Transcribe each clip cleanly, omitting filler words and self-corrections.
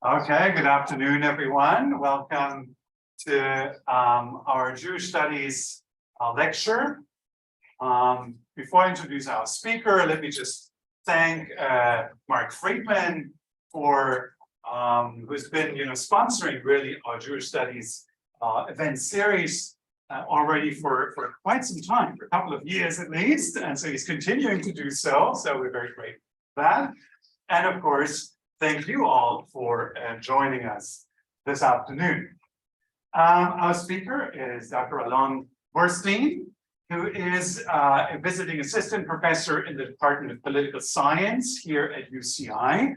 Okay, good afternoon, everyone. Welcome to our Jewish Studies lecture. Before I introduce our speaker, let me just thank Mark Friedman for who's been, sponsoring really our Jewish Studies event series already for quite some time, for a couple of years at least, and so he's continuing to do so. So we're very grateful for that, and of course, thank you all for joining us this afternoon. Our speaker is Dr. Alon Burstein, who is a visiting assistant professor in the Department of Political Science here at UCI,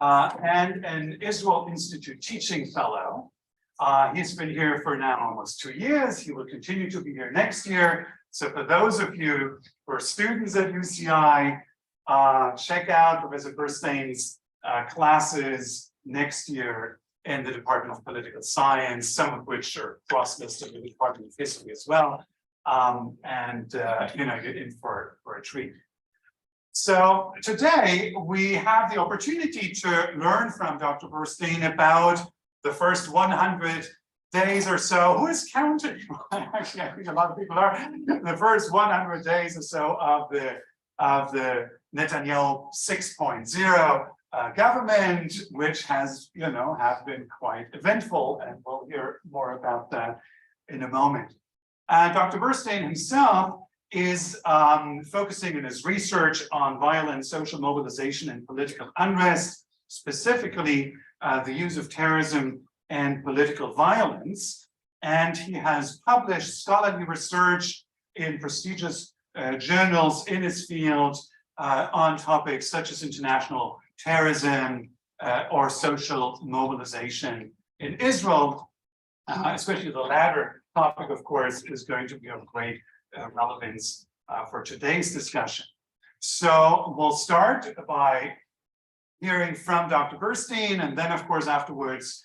and an Israel Institute teaching fellow. He's been here for now almost 2 years. He will continue to be here next year. So for those of you who are students at UCI, check out Professor Burstein's classes next year in the Department of Political Science, some of which are cross-listed with the Department of History as well. You're in for a treat. So today we have the opportunity to learn from Dr. Burstein about the first 100 days or so. Who is counting? Actually, I think a lot of people are. The first 100 days or so of the Netanyahu 6.0 government, which has, have been quite eventful, and we'll hear more about that in a moment. Dr. Burstein himself is focusing in his research on violent social mobilization and political unrest, specifically the use of terrorism and political violence. And he has published scholarly research in prestigious journals in his field on topics such as international terrorism or social mobilization in Israel, especially the latter topic, of course, is going to be of great relevance for today's discussion. So we'll start by hearing from Dr. Burstein, and then, of course, afterwards,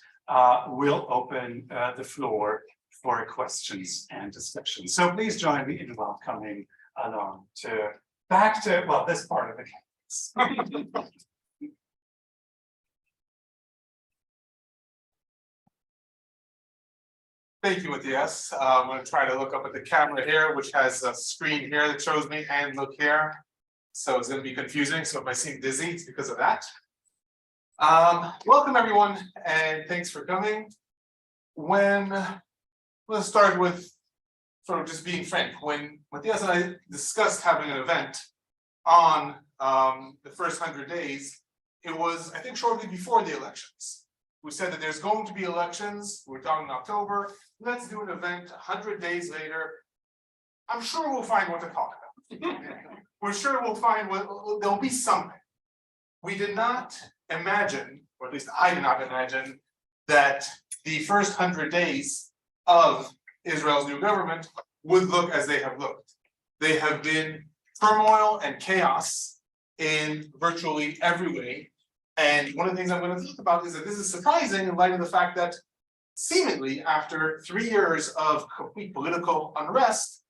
we'll open the floor for questions and discussions. So please join me in welcoming Alon back to this part of the campus. Thank you, Matthias. I'm going to try to look up at the camera here, which has a screen here that shows me, and look here. So it's going to be confusing. So if I seem dizzy, it's because of that. Welcome, everyone, and thanks for coming. Let's start with sort of just being frank. When Matthias and I discussed having an event on the first 100 days, it was, I think, shortly before the elections. We said that there's going to be elections. We're talking October. Let's do an event 100 days later. I'm sure we'll find what to talk about. We're sure we'll find there'll be something. We did not imagine, or at least I did not imagine, that the first 100 days of Israel's new government would look as they have looked. They have been turmoil and chaos in virtually every way. And one of the things I'm going to talk about is that this is surprising in light of the fact that seemingly after 3 years of complete political unrest,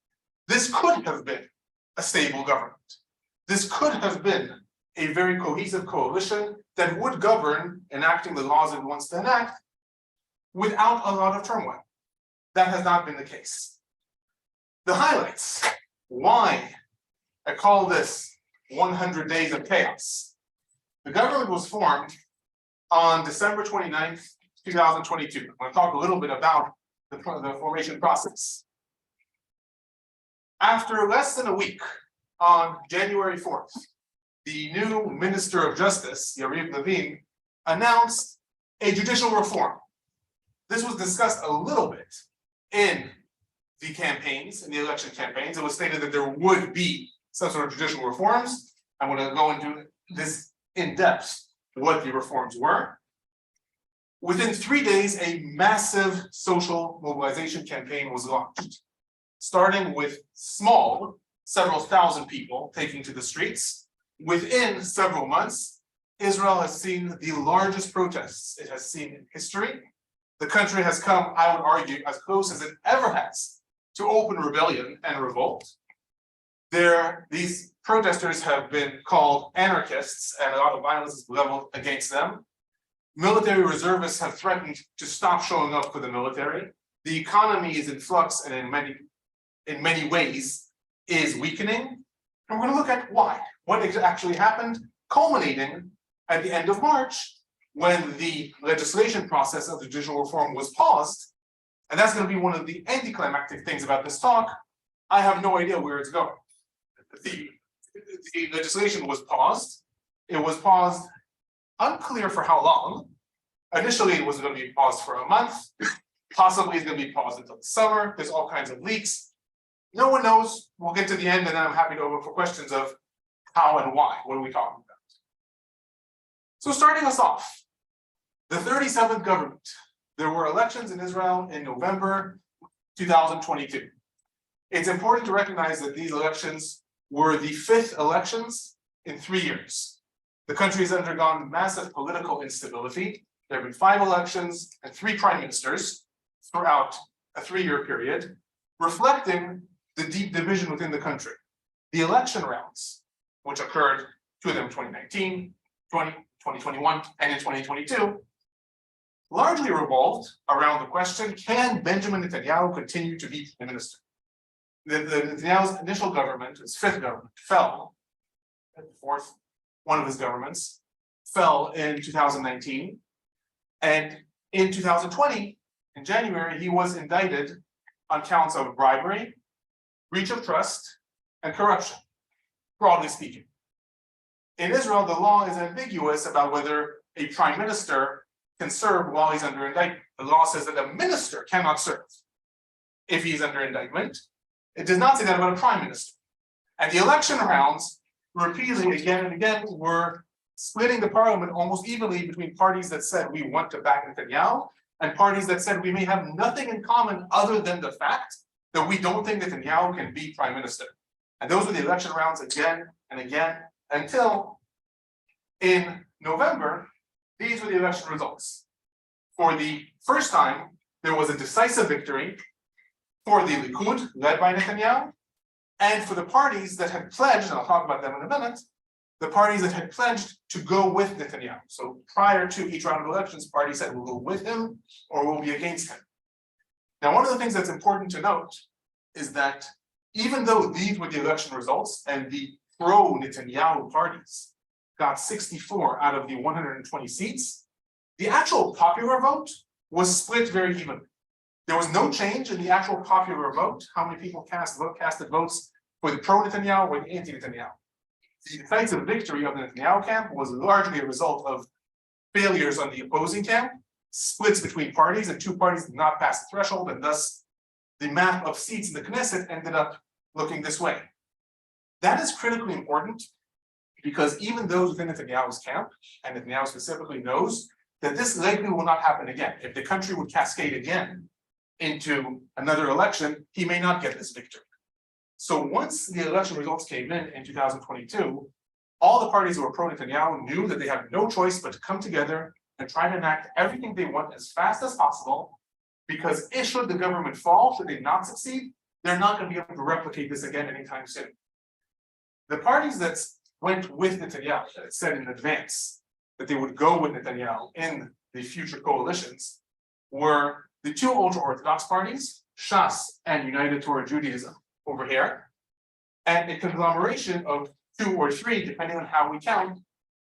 this could have been a stable government. This could have been a very cohesive coalition that would govern enacting the laws it wants to enact without a lot of turmoil. That has not been the case. The highlights, why I call this 100 days of chaos. The government was formed on December 29th, 2022. I'm going to talk a little bit about the formation process. After less than a week, on January 4th, the new Minister of Justice, Yariv Levin, announced a judicial reform. This was discussed a little bit in the campaigns, in the election campaigns. It was stated that there would be some sort of judicial reforms. I'm going to go into this in depth, what the reforms were. Within 3 days, a massive social mobilization campaign was launched, starting with small, several thousand people taking to the streets. Within several months, Israel has seen the largest protests it has seen in history. The country has come, I would argue, as close as it ever has to open rebellion and revolt. These protesters have been called anarchists, and a lot of violence is leveled against them. Military reservists have threatened to stop showing up for the military. The economy is in flux and in many ways is weakening. And we're going to look at why, what actually happened, culminating at the end of March when the legislation process of the judicial reform was paused. And that's going to be one of the anticlimactic things about this talk. I have no idea where it's going. The legislation was paused. It was paused, unclear for how long. Initially, it was going to be paused for a month. Possibly it's going to be paused until the summer. There's all kinds of leaks. No one knows. We'll get to the end, and then I'm happy to open for questions of how and why. What are we talking about? So starting us off, the 37th government. There were elections in Israel in November 2022. It's important to recognize that these elections were the 5th elections in 3 years. The country has undergone massive political instability. There have been 5 elections and 3 prime ministers throughout a 3-year period, reflecting the deep division within the country. The election rounds, which occurred, 2 of them in 2019, 2021, and in 2022, largely revolved around the question, can Benjamin Netanyahu continue to be prime minister? Netanyahu's initial government, his 5th government, fell, the 4th, one of his governments, fell in 2019. And in 2020, in January, he was indicted on counts of bribery, breach of trust, and corruption, broadly speaking. In Israel, the law is ambiguous about whether a prime minister can serve while he's under indictment. The law says that a minister cannot serve if he's under indictment. It does not say that about a prime minister. And the election rounds, repeatedly again and again, were splitting the parliament almost evenly between parties that said we want to back Netanyahu and parties that said we may have nothing in common other than the fact that we don't think Netanyahu can be prime minister. And those were the election rounds again and again until in November, these were the election results. For the first time, there was a decisive victory for the Likud, led by Netanyahu, and for the parties that had pledged, and I'll talk about them in a minute, the parties that had pledged to go with Netanyahu. So prior to each round of elections, parties said we'll go with him or we'll be against him. Now, one of the things that's important to note is that even though these were the election results and the pro-Netanyahu parties got 64 out of the 120 seats, the actual popular vote was split very evenly. There was no change in the actual popular vote, how many people casted votes for the pro-Netanyahu or the anti-Netanyahu. The decisive victory of the Netanyahu camp was largely a result of failures on the opposing camp, splits between parties, and 2 parties did not pass the threshold, and thus the map of seats in the Knesset ended up looking this way. That is critically important because even those within Netanyahu's camp, and Netanyahu specifically knows that this likely will not happen again. If the country would cascade again into another election, he may not get this victory. So once the election results came in 2022, all the parties who were pro-Netanyahu knew that they had no choice but to come together and try to enact everything they want as fast as possible, because if should the government fall, should they not succeed, they're not going to be able to replicate this again anytime soon. The parties that went with Netanyahu, that said in advance that they would go with Netanyahu in the future coalitions, were the 2 ultra-Orthodox parties, Shas and United Torah Judaism over here, and a conglomeration of 2 or 3, depending on how we count,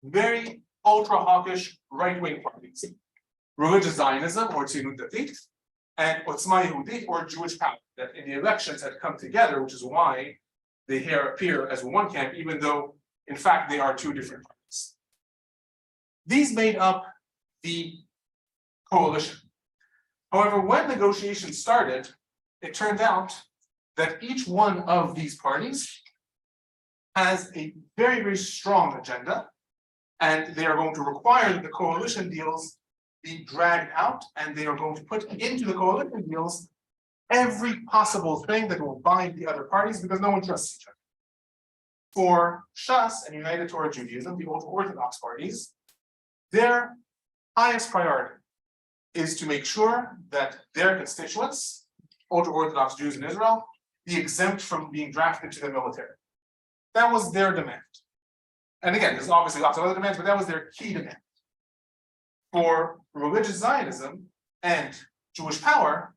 very ultra-hawkish right-wing parties. Religious Zionism, or Tzionut Datit, and Otzma Yehudit, or Jewish Power, that in the elections had come together, which is why they here appear as one camp, even though, in fact, they are 2 different parties. These made up the coalition. However, when negotiations started, it turned out that each one of these parties has a very, very strong agenda, and they are going to require that the coalition deals be dragged out, and they are going to put into the coalition deals every possible thing that will bind the other parties because no one trusts each other. For Shas and United Torah Judaism, the ultra-Orthodox parties, their highest priority is to make sure that their constituents, ultra-Orthodox Jews in Israel, be exempt from being drafted to the military. That was their demand. And again, there's obviously lots of other demands, but that was their key demand. For religious Zionism and Jewish power,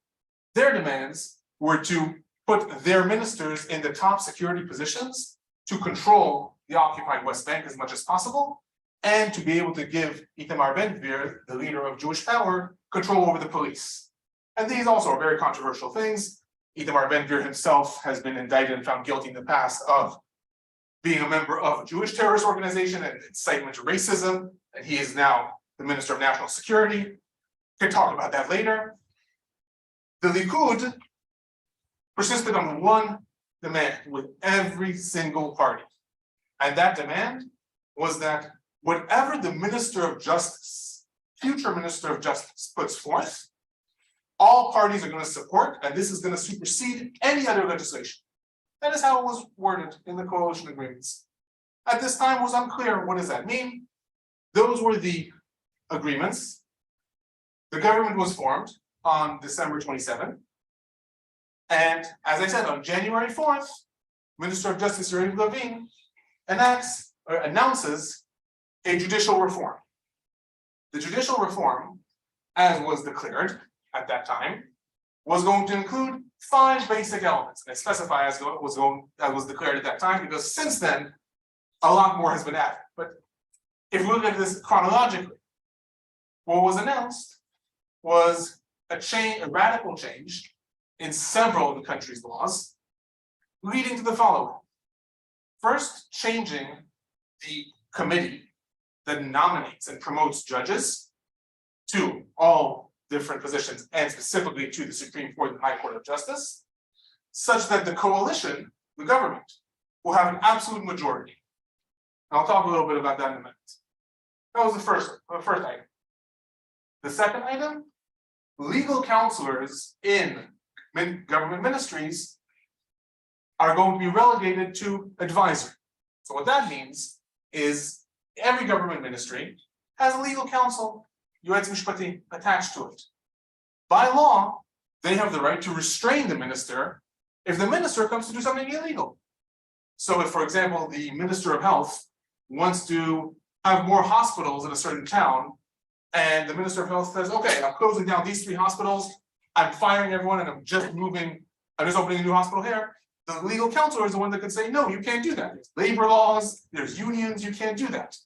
their demands were to put their ministers in the top security positions to control the occupied West Bank as much as possible, and to be able to give Itamar Ben-Gvir, the leader of Jewish power, control over the police. And these also are very controversial things. Itamar Ben-Gvir himself has been indicted and found guilty in the past of being a member of a Jewish terrorist organization and incitement to racism, and he is now the Minister of National Security. We can talk about that later. The Likud persisted on one demand with every single party. And that demand was that whatever the Minister of Justice, future Minister of Justice, puts forth, all parties are going to support, and this is going to supersede any other legislation. That is how it was worded in the coalition agreements. At this time, it was unclear, what does that mean? Those were the agreements. The government was formed on December 27th. And as I said, on January 4th, Minister of Justice Yariv Levin announces a judicial reform. The judicial reform, as was declared at that time, was going to include 5 basic elements. And I specify as was declared at that time, because since then, a lot more has been added. But if we look at this chronologically, what was announced was a radical change in several of the country's laws, leading to the following. First, changing the committee that nominates and promotes judges to all different positions, and specifically to the Supreme Court and High Court of Justice, such that the coalition, the government, will have an absolute majority. And I'll talk a little bit about that in a minute. That was the first item. The second item, legal counselors in government ministries are going to be relegated to advisory. So what that means is every government ministry has a legal counsel, Yoetz Mishpati, attached to it. By law, they have the right to restrain the minister if the minister comes to do something illegal. So if, for example, the Minister of Health wants to have more hospitals in a certain town, and the Minister of Health says, okay, I'm closing down these 3 hospitals, I'm firing everyone, and I'm just opening a new hospital here, the legal counselor is the one that can say, no, you can't do that. There's labor laws, there's unions, you can't do that.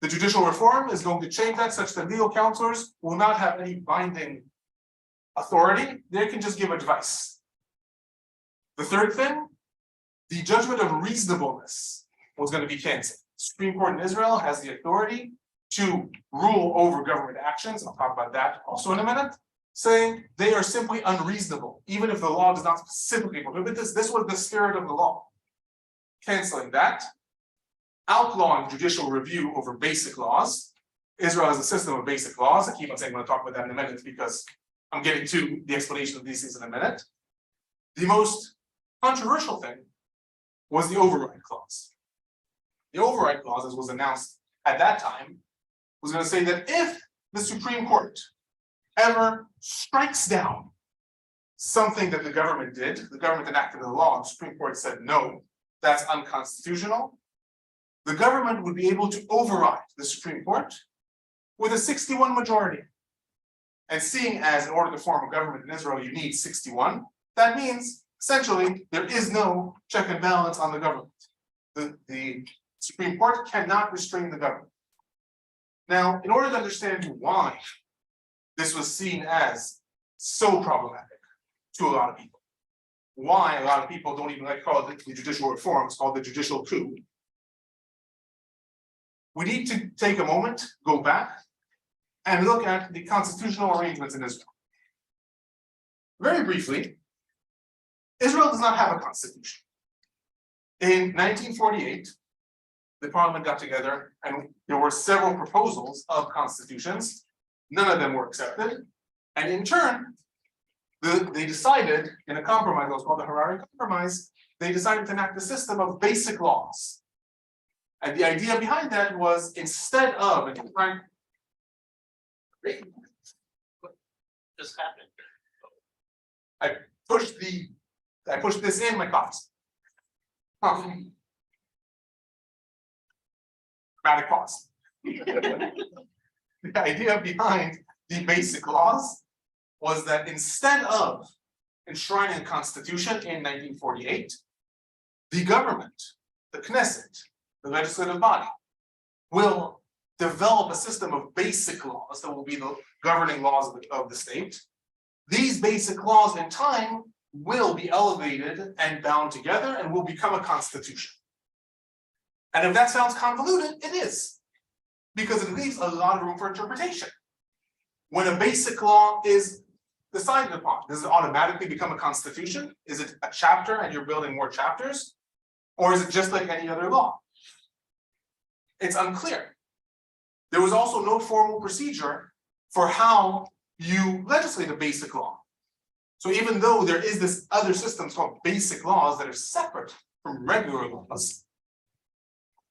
The judicial reform is going to change that such that legal counselors will not have any binding authority, they can just give advice. The third thing, the judgment of reasonableness was going to be canceled. The Supreme Court in Israel has the authority to rule over government actions, and I'll talk about that also in a minute, saying they are simply unreasonable, even if the law does not specifically prohibit this. This was the spirit of the law. Canceling that, outlawing judicial review over basic laws. Israel has a system of basic laws. I keep on saying I'm going to talk about that in a minute because I'm getting to the explanation of these things in a minute. The most controversial thing was the override clause. The override clause, as was announced at that time, was going to say that if the Supreme Court ever strikes down something that the government did, the government enacted the law, and the Supreme Court said, no, that's unconstitutional, the government would be able to override the Supreme Court with a 61 majority. And seeing as in order to form a government in Israel, you need 61, that means essentially there is no check and balance on the government. The Supreme Court cannot restrain the government. Now, in order to understand why this was seen as so problematic to a lot of people, why a lot of people don't even like to call it the judicial reform, it's called the judicial coup, we need to take a moment, go back, and look at the constitutional arrangements in Israel. Very briefly, Israel does not have a constitution. In 1948, the parliament got together and there were several proposals of constitutions. None of them were accepted. And in turn, they decided in a compromise, it was called the Harari Compromise, they decided to enact a system of basic laws. And the idea behind that was instead of, and right, Just happened. I pushed this in my cough. Dramatic pause. the idea behind the basic laws was that instead of enshrining a constitution in 1948, the government, the Knesset, the legislative body, will develop a system of basic laws that will be the governing laws of the state. These basic laws in time will be elevated and bound together and will become a constitution. And if that sounds convoluted, it is, because it leaves a lot of room for interpretation. When a basic law is decided upon, does it automatically become a constitution? Is it a chapter and you're building more chapters? Or is it just like any other law? It's unclear. There was also no formal procedure for how you legislate a basic law. So even though there is this other system called basic laws that are separate from regular laws,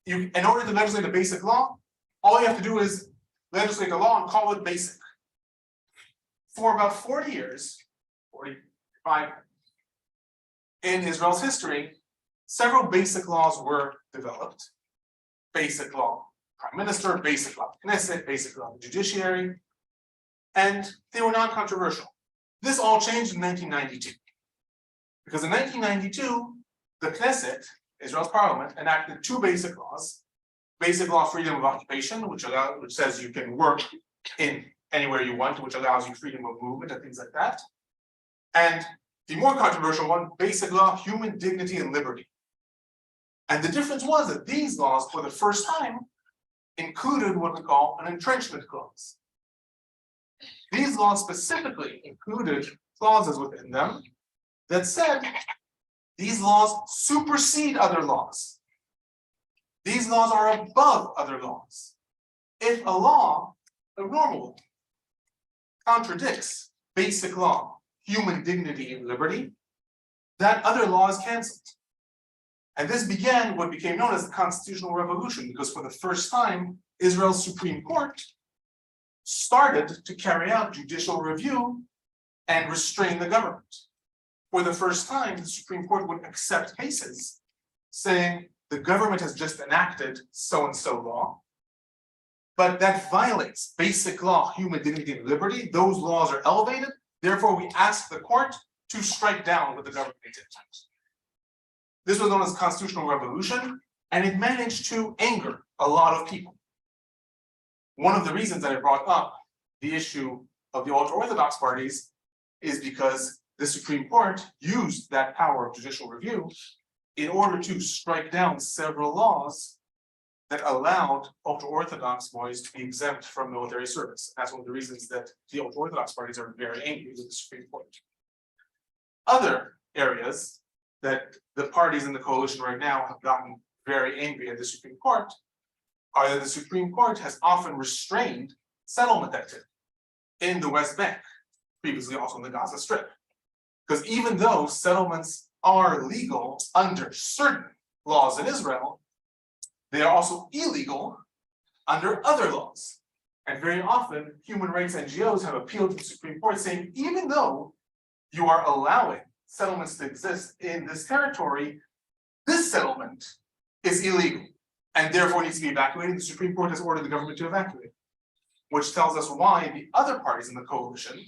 in order to legislate a basic law, all you have to do is legislate a law and call it basic. For about 40 years, 45, in Israel's history, several basic laws were developed. Basic law prime minister, basic law Knesset, basic law judiciary, and they were non-controversial. This all changed in 1992. Because in 1992, the Knesset, Israel's parliament, enacted two basic laws. Basic law freedom of occupation, which says you can work in anywhere you want, which allows you freedom of movement and things like that. And the more controversial one, basic law, human dignity and liberty. And the difference was that these laws, for the first time, included what we call an entrenchment clause. These laws specifically included clauses within them that said these laws supersede other laws. These laws are above other laws. If a law, a normal law, contradicts basic law, human dignity and liberty, that other law is cancelled. And this began what became known as the Constitutional Revolution, because for the first time, Israel's Supreme Court started to carry out judicial review and restrain the government. For the first time, the Supreme Court would accept cases saying the government has just enacted so-and-so law, but that violates basic law, human dignity and liberty. Those laws are elevated. Therefore, we ask the court to strike down what the government did. This was known as Constitutional Revolution, and it managed to anger a lot of people. One of the reasons that I brought up the issue of the ultra-Orthodox parties is because the Supreme Court used that power of judicial review in order to strike down several laws that allowed ultra-Orthodox boys to be exempt from military service. That's one of the reasons that the ultra-Orthodox parties are very angry with the Supreme Court. Other areas that the parties in the coalition right now have gotten very angry at the Supreme Court are that the Supreme Court has often restrained settlement activity in the West Bank, previously also in the Gaza Strip. Because even though settlements are legal under certain laws in Israel, they are also illegal under other laws. And very often, human rights NGOs have appealed to the Supreme Court saying, even though you are allowing settlements to exist in this territory, this settlement is illegal and therefore needs to be evacuated. The Supreme Court has ordered the government to evacuate, which tells us why the other parties in the coalition,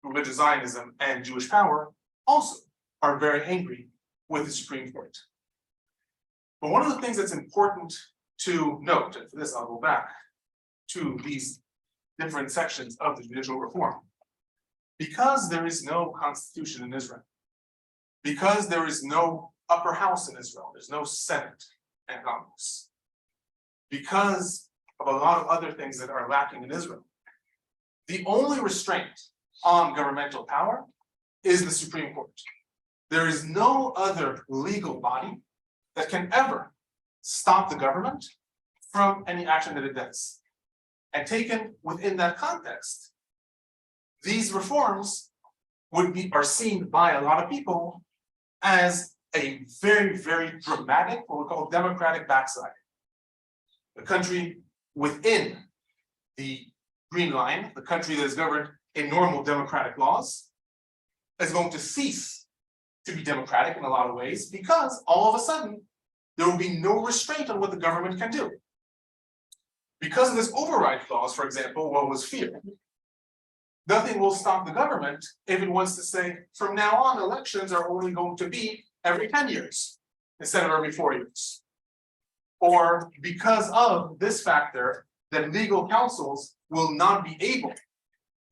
religious Zionism and Jewish power, also are very angry with the Supreme Court. But one of the things that's important to note, and for this I'll go back to these different sections of the judicial reform, because there is no constitution in Israel, because there is no upper house in Israel, there's no Senate and Congress, because of a lot of other things that are lacking in Israel, the only restraint on governmental power is the Supreme Court. There is no other legal body that can ever stop the government from any action that it does. And taken within that context, these reforms are seen by a lot of people as a very, very dramatic, what we call democratic backslide. The country within the Green Line, the country that is governed in normal democratic laws, is going to cease to be democratic in a lot of ways, because all of a sudden there will be no restraint on what the government can do. Because of this override clause, for example, what was feared, nothing will stop the government if it wants to say, from now on, elections are only going to be every 10 years instead of every 4 years. Or because of this factor, that legal councils will not be able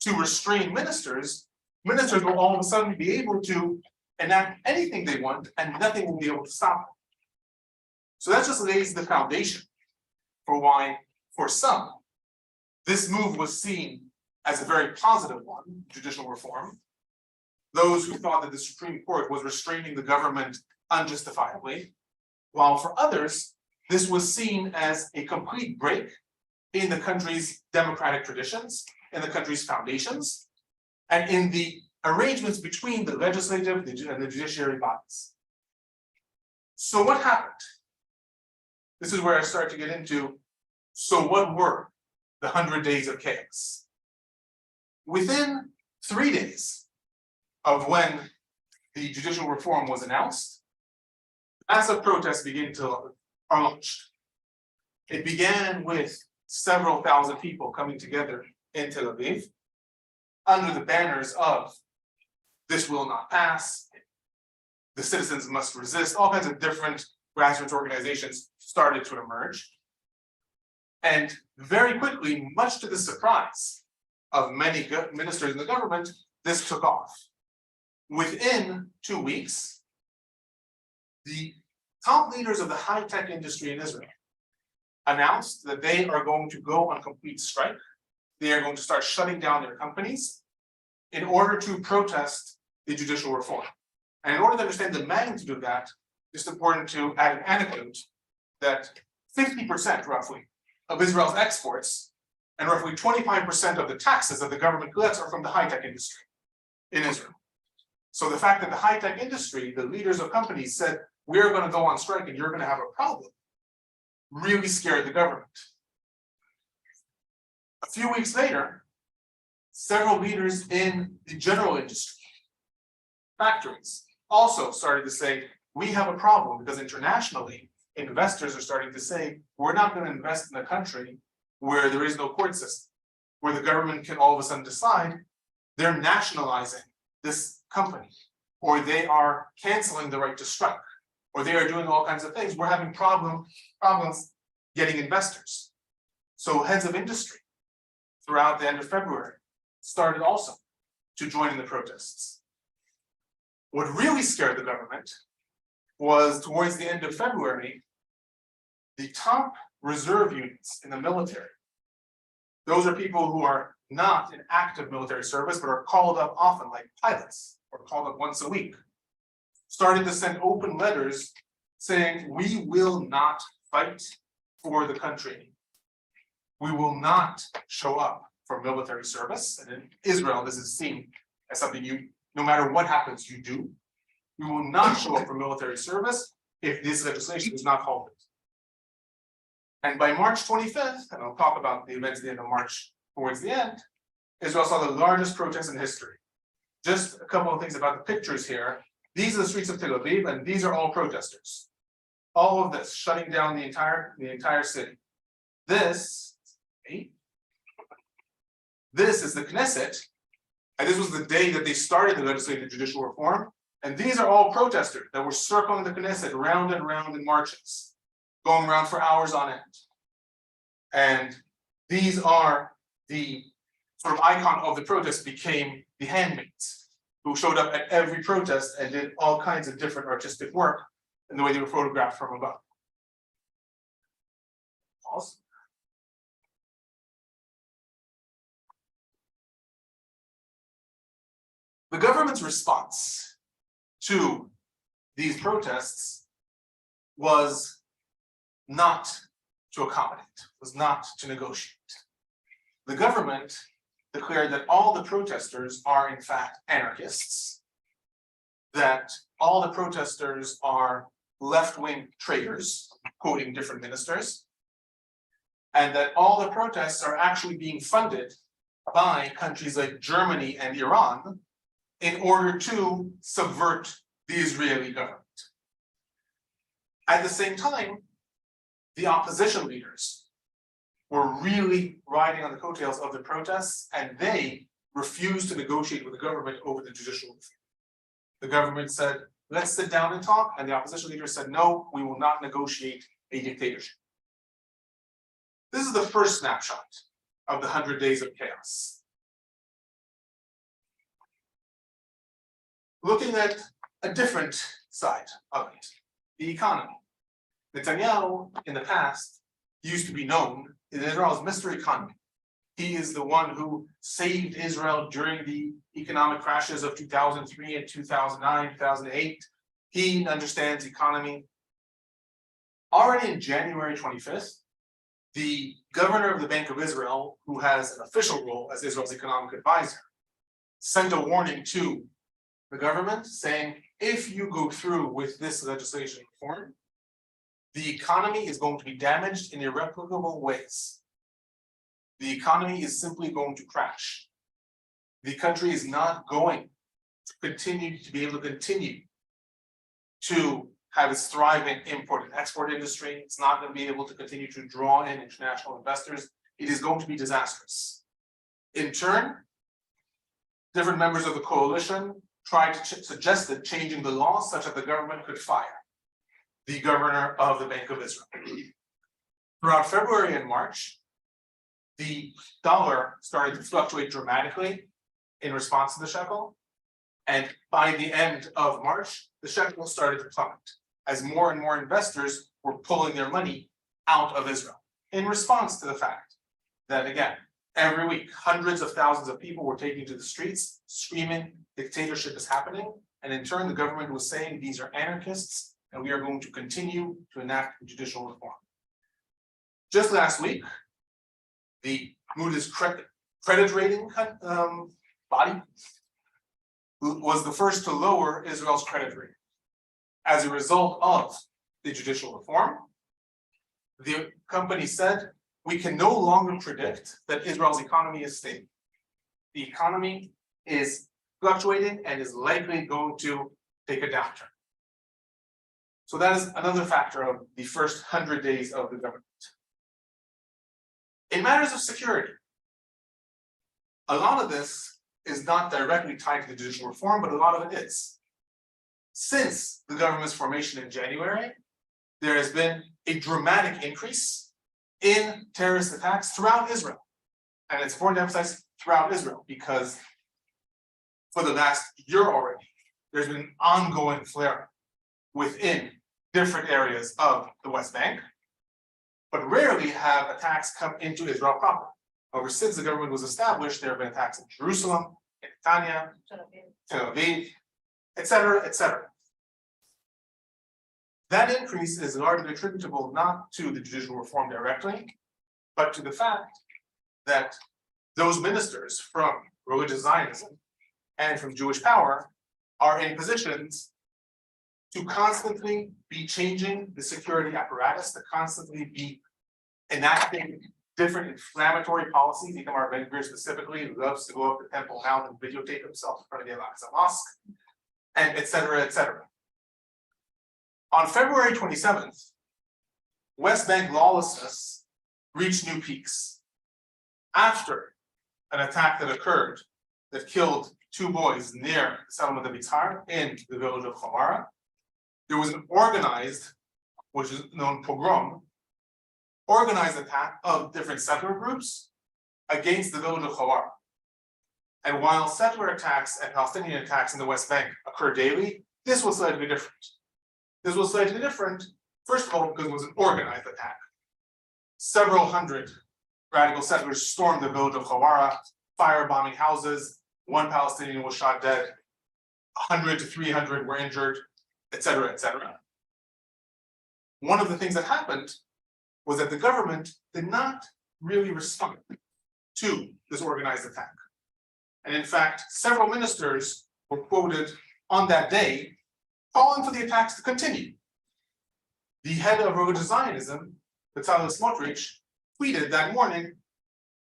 to restrain ministers, ministers will all of a sudden be able to enact anything they want and nothing will be able to stop them. So that just lays the foundation for why, for some, this move was seen as a very positive one, judicial reform. Those who thought that the Supreme Court was restraining the government unjustifiably, while for others, this was seen as a complete break in the country's democratic traditions, in the country's foundations, and in the arrangements between the legislative and the judiciary bodies. So what happened? This is where I start to get into, so what were the 100 days of chaos? Within 3 days of when the judicial reform was announced, massive protests are launched. It began with several thousand people coming together in Tel Aviv under the banners of "This will not pass," "The citizens must resist," all kinds of different grassroots organizations started to emerge. And very quickly, much to the surprise of many ministers in the government, this took off. Within 2 weeks, the top leaders of the high-tech industry in Israel announced that they are going to go on complete strike. They are going to start shutting down their companies in order to protest the judicial reform. And in order to understand the magnitude of that, it's important to add an anecdote that 50% roughly of Israel's exports and roughly 25% of the taxes that the government collects are from the high-tech industry in Israel. So the fact that the high-tech industry, the leaders of companies said, we're going to go on strike and you're going to have a problem, really scared the government. A few weeks later, several leaders in the general industry, factories, also started to say, we have a problem because internationally, investors are starting to say, we're not going to invest in a country where there is no court system, where the government can all of a sudden decide they're nationalizing this company, or they are canceling the right to strike, or they are doing all kinds of things. We're having problems getting investors. So heads of industry throughout the end of February started also to join in the protests. What really scared the government was towards the end of February, the top reserve units in the military. Those are people who are not in active military service, but are called up often, like pilots, or called up once a week, started to send open letters saying, we will not fight for the country. We will not show up for military service. And in Israel, this is seen as something no matter what happens, you do. We will not show up for military service if this legislation is not halted. And by March 25th, and I'll talk about the events at the end of March towards the end, Israel saw the largest protest in history. Just a couple of things about the pictures here. These are the streets of Tel Aviv, and these are all protesters. All of this shutting down the entire city. This is the Knesset, and this was the day that they started the legislative judicial reform. And these are all protesters that were circling the Knesset round and round in marches, going around for hours on end. And these are the sort of icon of the protest became the handmaids, who showed up at every protest and did all kinds of different artistic work in the way they were photographed from above. Awesome. The government's response to these protests was not to accommodate, was not to negotiate. The government declared that all the protesters are in fact anarchists, that all the protesters are left-wing traitors, quoting different ministers, and that all the protests are actually being funded by countries like Germany and Iran in order to subvert the Israeli government. At the same time, the opposition leaders were really riding on the coattails of the protests, and they refused to negotiate with the government over the judicial reform. The government said, let's sit down and talk, and the opposition leaders said, no, we will not negotiate a dictatorship. This is the first snapshot of the 100 days of chaos. Looking at a different side of it, the economy. Netanyahu, in the past, used to be known as Israel's Mr. Economy. He is the one who saved Israel during the economic crashes of 2003 and 2009, 2008. He understands economy. Already in January 25th, the governor of the Bank of Israel, who has an official role as Israel's economic advisor, sent a warning to the government saying, if you go through with this legislation reform, the economy is going to be damaged in irreparable ways. The economy is simply going to crash. The country is not going to continue to be able to continue to have its thriving import and export industry. It's not going to be able to continue to draw in international investors. It is going to be disastrous. In turn, different members of the coalition tried to suggest that changing the law such that the government could fire the governor of the Bank of Israel. Throughout February and March, the dollar started to fluctuate dramatically in response to the shekel. And by the end of March, the shekel started to plummet as more and more investors were pulling their money out of Israel in response to the fact that, again, every week, hundreds of thousands of people were taking to the streets, screaming, dictatorship is happening. And in turn, the government was saying, these are anarchists, and we are going to continue to enact judicial reform. Just last week, the Moody's credit rating body was the first to lower Israel's credit rating. As a result of the judicial reform, the company said, we can no longer predict that Israel's economy is stable. The economy is fluctuating and is likely going to take a downturn. So that is another factor of the first 100 days of the government. In matters of security, a lot of this is not directly tied to the judicial reform, but a lot of it is. Since the government's formation in January, there has been a dramatic increase in terrorist attacks throughout Israel. And it's important to emphasize throughout Israel because for the last year already, there's been an ongoing flare within different areas of the West Bank, but rarely have attacks come into Israel proper. However, since the government was established, there have been attacks in Jerusalem, in Netanya, Tel Aviv, etc., etc. That increase is largely attributable not to the judicial reform directly, but to the fact that those ministers from religious Zionism and from Jewish power are in positions to constantly be changing the security apparatus, to constantly be enacting different inflammatory policies. Itamar Ben-Gvir specifically loves to go up to Temple Mount and videotape himself in front of the Al-Aqsa Mosque, and etc., etc. On February 27th, West Bank lawlessness reached new peaks. After an attack that occurred that killed 2 boys near the settlement of Yitzhar in the village of Chamara, there was an organized, which is known pogrom, organized attack of different settler groups against the village of Chamara. And while settler attacks and Palestinian attacks in the West Bank occur daily, this was slightly different. This was slightly different, first of all, because it was an organized attack. Several hundred radical settlers stormed the village of Chamara, firebombing houses. 1 Palestinian was shot dead, 100 to 300 were injured, etc., etc. One of the things that happened was that the government did not really respond to this organized attack. And in fact, several ministers were quoted on that day calling for the attacks to continue. The head of religious Zionism, Bezalel Smotrich, tweeted that morning,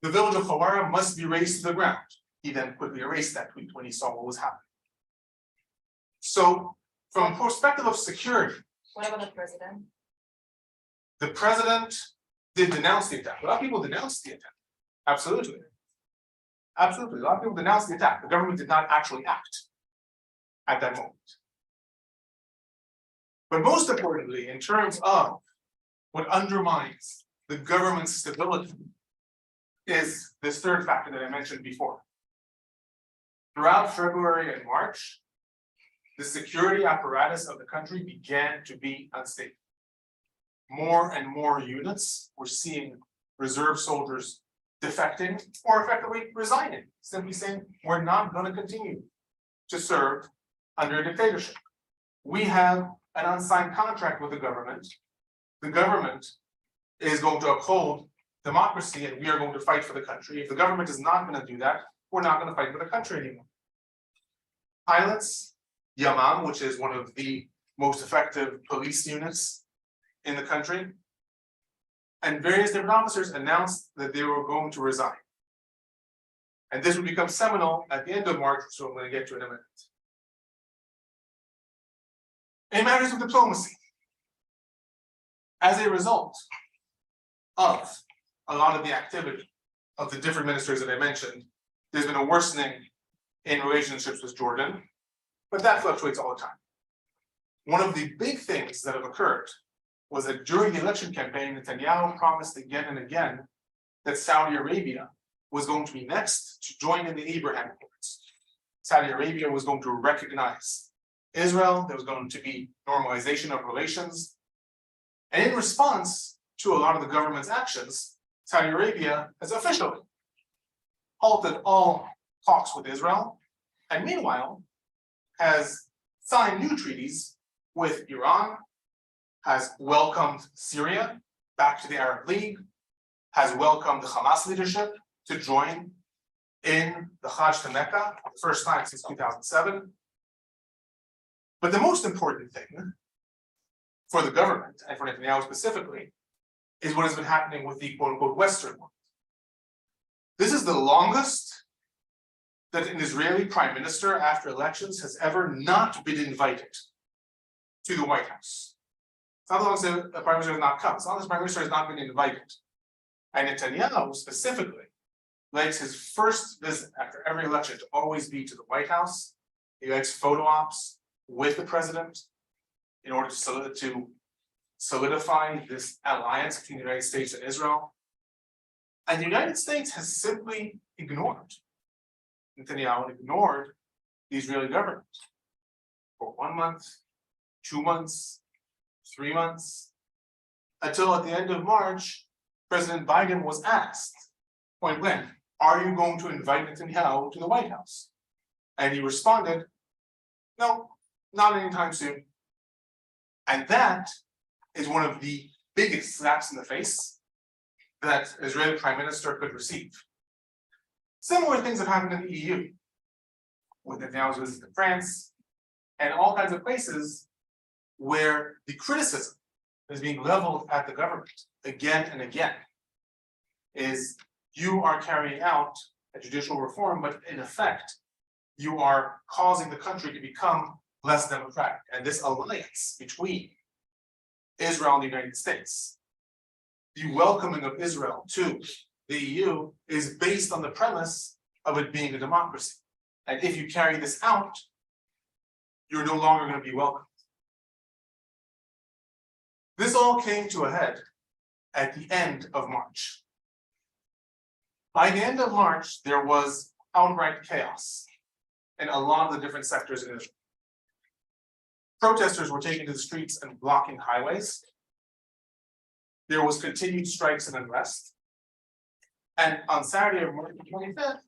the village of Chamara must be razed to the ground. He then quickly erased that tweet when he saw what was happening. So, from a perspective of security, What about the president? the president did denounce the attack. A lot of people denounced the attack. Absolutely. Absolutely. A lot of people denounced the attack. The government did not actually act at that moment. But most importantly, in terms of what undermines the government's stability is this third factor that I mentioned before. Throughout February and March, the security apparatus of the country began to be unstable. More and more units were seeing reserve soldiers defecting or effectively resigning, simply saying, we're not going to continue to serve under a dictatorship. We have an unsigned contract with the government. The government is going to uphold democracy and we are going to fight for the country. If the government is not going to do that, we're not going to fight for the country anymore. Pilots, Yamam, which is one of the most effective police units in the country, and various different officers announced that they were going to resign. And this would become seminal at the end of March, so I'm going to get to in a minute. In matters of diplomacy, as a result of a lot of the activity of the different ministers that I mentioned, there's been a worsening in relationships with Jordan, but that fluctuates all the time. One of the big things that have occurred was that during the election campaign, Netanyahu promised again and again that Saudi Arabia was going to be next to join in the Abraham Accords. Saudi Arabia was going to recognize Israel, there was going to be normalization of relations. And in response to a lot of the government's actions, Saudi Arabia has officially halted all talks with Israel, and meanwhile has signed new treaties with Iran, has welcomed Syria back to the Arab League, has welcomed the Hamas leadership to join in the Hajj to Mecca, the first time since 2007. But the most important thing for the government, and for Netanyahu specifically, is what has been happening with the quote-unquote Western world. This is the longest that an Israeli prime minister after elections has ever not been invited to the White House. It's not long as the prime minister has not come, as long as the prime minister has not been invited. And Netanyahu specifically likes his first visit after every election to always be to the White House. He likes photo ops with the president in order to solidify this alliance between the United States and Israel. And the United States has simply ignored Netanyahu, ignored the Israeli government for 1 month, 2 months, 3 months, until at the end of March, President Biden was asked, point blank, are you going to invite Netanyahu to the White House? And he responded, no, not anytime soon. And that is one of the biggest slaps in the face that an Israeli prime minister could receive. Similar things have happened in the EU, with Netanyahu's visit to France, and all kinds of places where the criticism is being leveled at the government again and again is you are carrying out a judicial reform, but in effect, you are causing the country to become less democratic. And this alliance between Israel and the United States, the welcoming of Israel to the EU is based on the premise of it being a democracy. And if you carry this out, you're no longer going to be welcomed. This all came to a head at the end of March. By the end of March, there was outright chaos in a lot of the different sectors in Israel. Protesters were taking to the streets and blocking highways. There was continued strikes and unrest. And on Saturday, March 25th,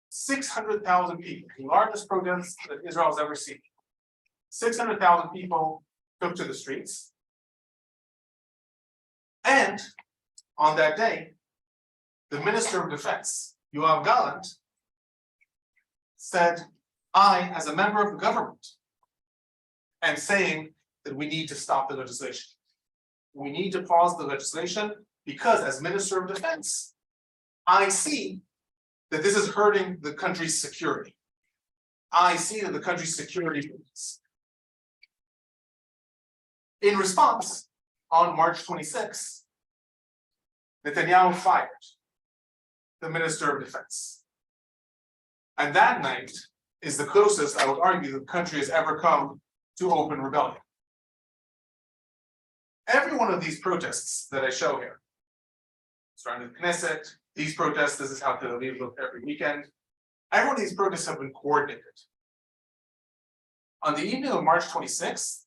600,000 people, the largest protest that Israel has ever seen. 600,000 people took to the streets. And on that day, the Minister of Defense, Yoav Gallant, said, I, as a member of the government, am saying that we need to stop the legislation. We need to pause the legislation because, as Minister of Defense, I see that this is hurting the country's security. I see that the country's security is. In response, on March 26th, Netanyahu fired the Minister of Defense. And that night is the closest, I would argue, the country has ever come to open rebellion. Every one of these protests that I show here, surrounding the Knesset, these protests, this is how Tel Aviv looked every weekend. Every one of these protests have been coordinated. On the evening of March 26th,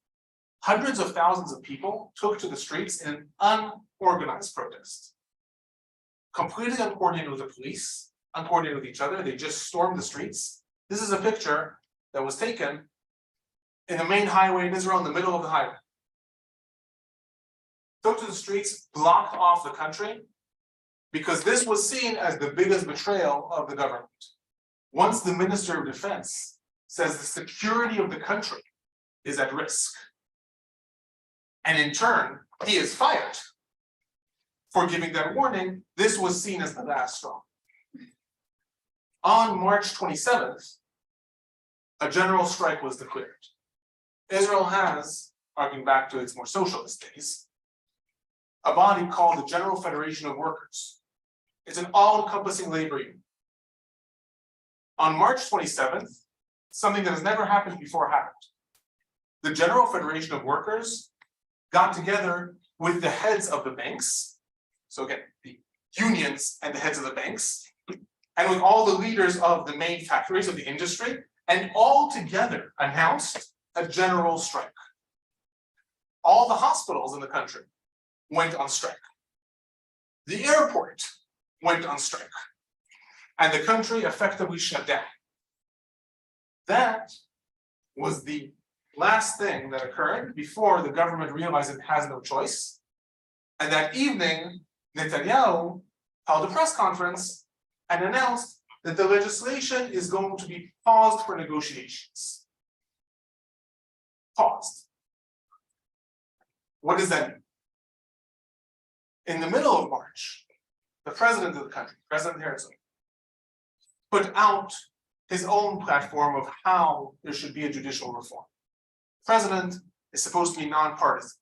hundreds of thousands of people took to the streets in an unorganized protest. Completely uncoordinated with the police, uncoordinated with each other, they just stormed the streets. This is a picture that was taken in the main highway in Israel, in the middle of the highway. Took to the streets, blocked off the country, because this was seen as the biggest betrayal of the government. Once the Minister of Defense says the security of the country is at risk, and in turn, he is fired for giving that warning, this was seen as the last straw. On March 27th, a general strike was declared. Israel has, harking back to its more socialist days, a body called the General Federation of Workers. It's an all-encompassing labor union. On March 27th, something that has never happened before happened. The General Federation of Workers got together with the heads of the banks, so again, the unions and the heads of the banks, and with all the leaders of the main factories of the industry, and all together announced a general strike. All the hospitals in the country went on strike. The airport went on strike, and the country effectively shut down. That was the last thing that occurred before the government realized it has no choice. And that evening, Netanyahu held a press conference and announced that the legislation is going to be paused for negotiations. Paused. What does that mean? In the middle of March, the president of the country, President Herzog, put out his own platform of how there should be a judicial reform. The president is supposed to be nonpartisan,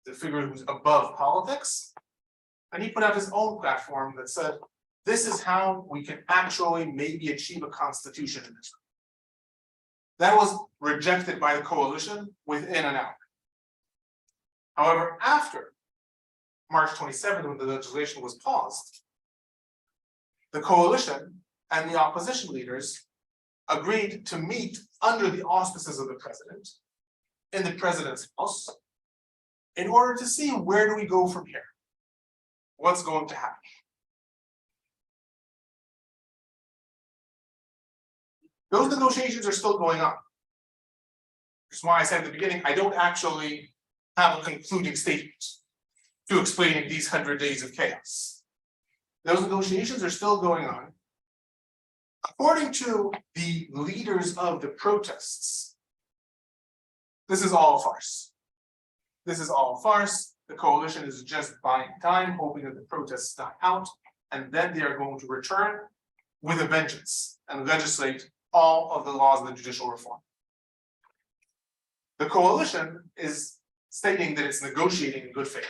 the figure who's above politics, and he put out his own platform that said, this is how we can actually maybe achieve a constitution in Israel. That was rejected by the coalition within an hour. However, after March 27th, when the legislation was paused, the coalition and the opposition leaders agreed to meet under the auspices of the president in the president's house in order to see where do we go from here? What's going to happen? Those negotiations are still going on. That's why I said at the beginning, I don't actually have a concluding statement to explaining these 100 days of chaos. Those negotiations are still going on. According to the leaders of the protests, this is all a farce. This is all a farce. The coalition is just buying time, hoping that the protests die out, and then they are going to return with a vengeance and legislate all of the laws of the judicial reform. The coalition is stating that it's negotiating in good faith.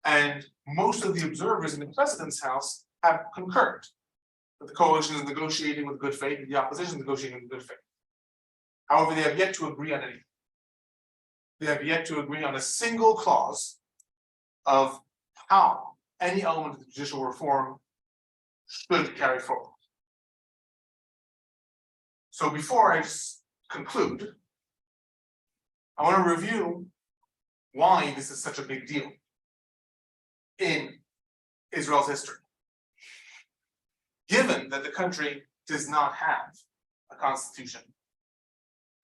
And most of the observers in the president's house have concurred that the coalition is negotiating with good faith and the opposition is negotiating with good faith. However, they have yet to agree on anything. They have yet to agree on a single clause of how any element of the judicial reform should carry forward. So before I conclude, I want to review why this is such a big deal in Israel's history. Given that the country does not have a constitution,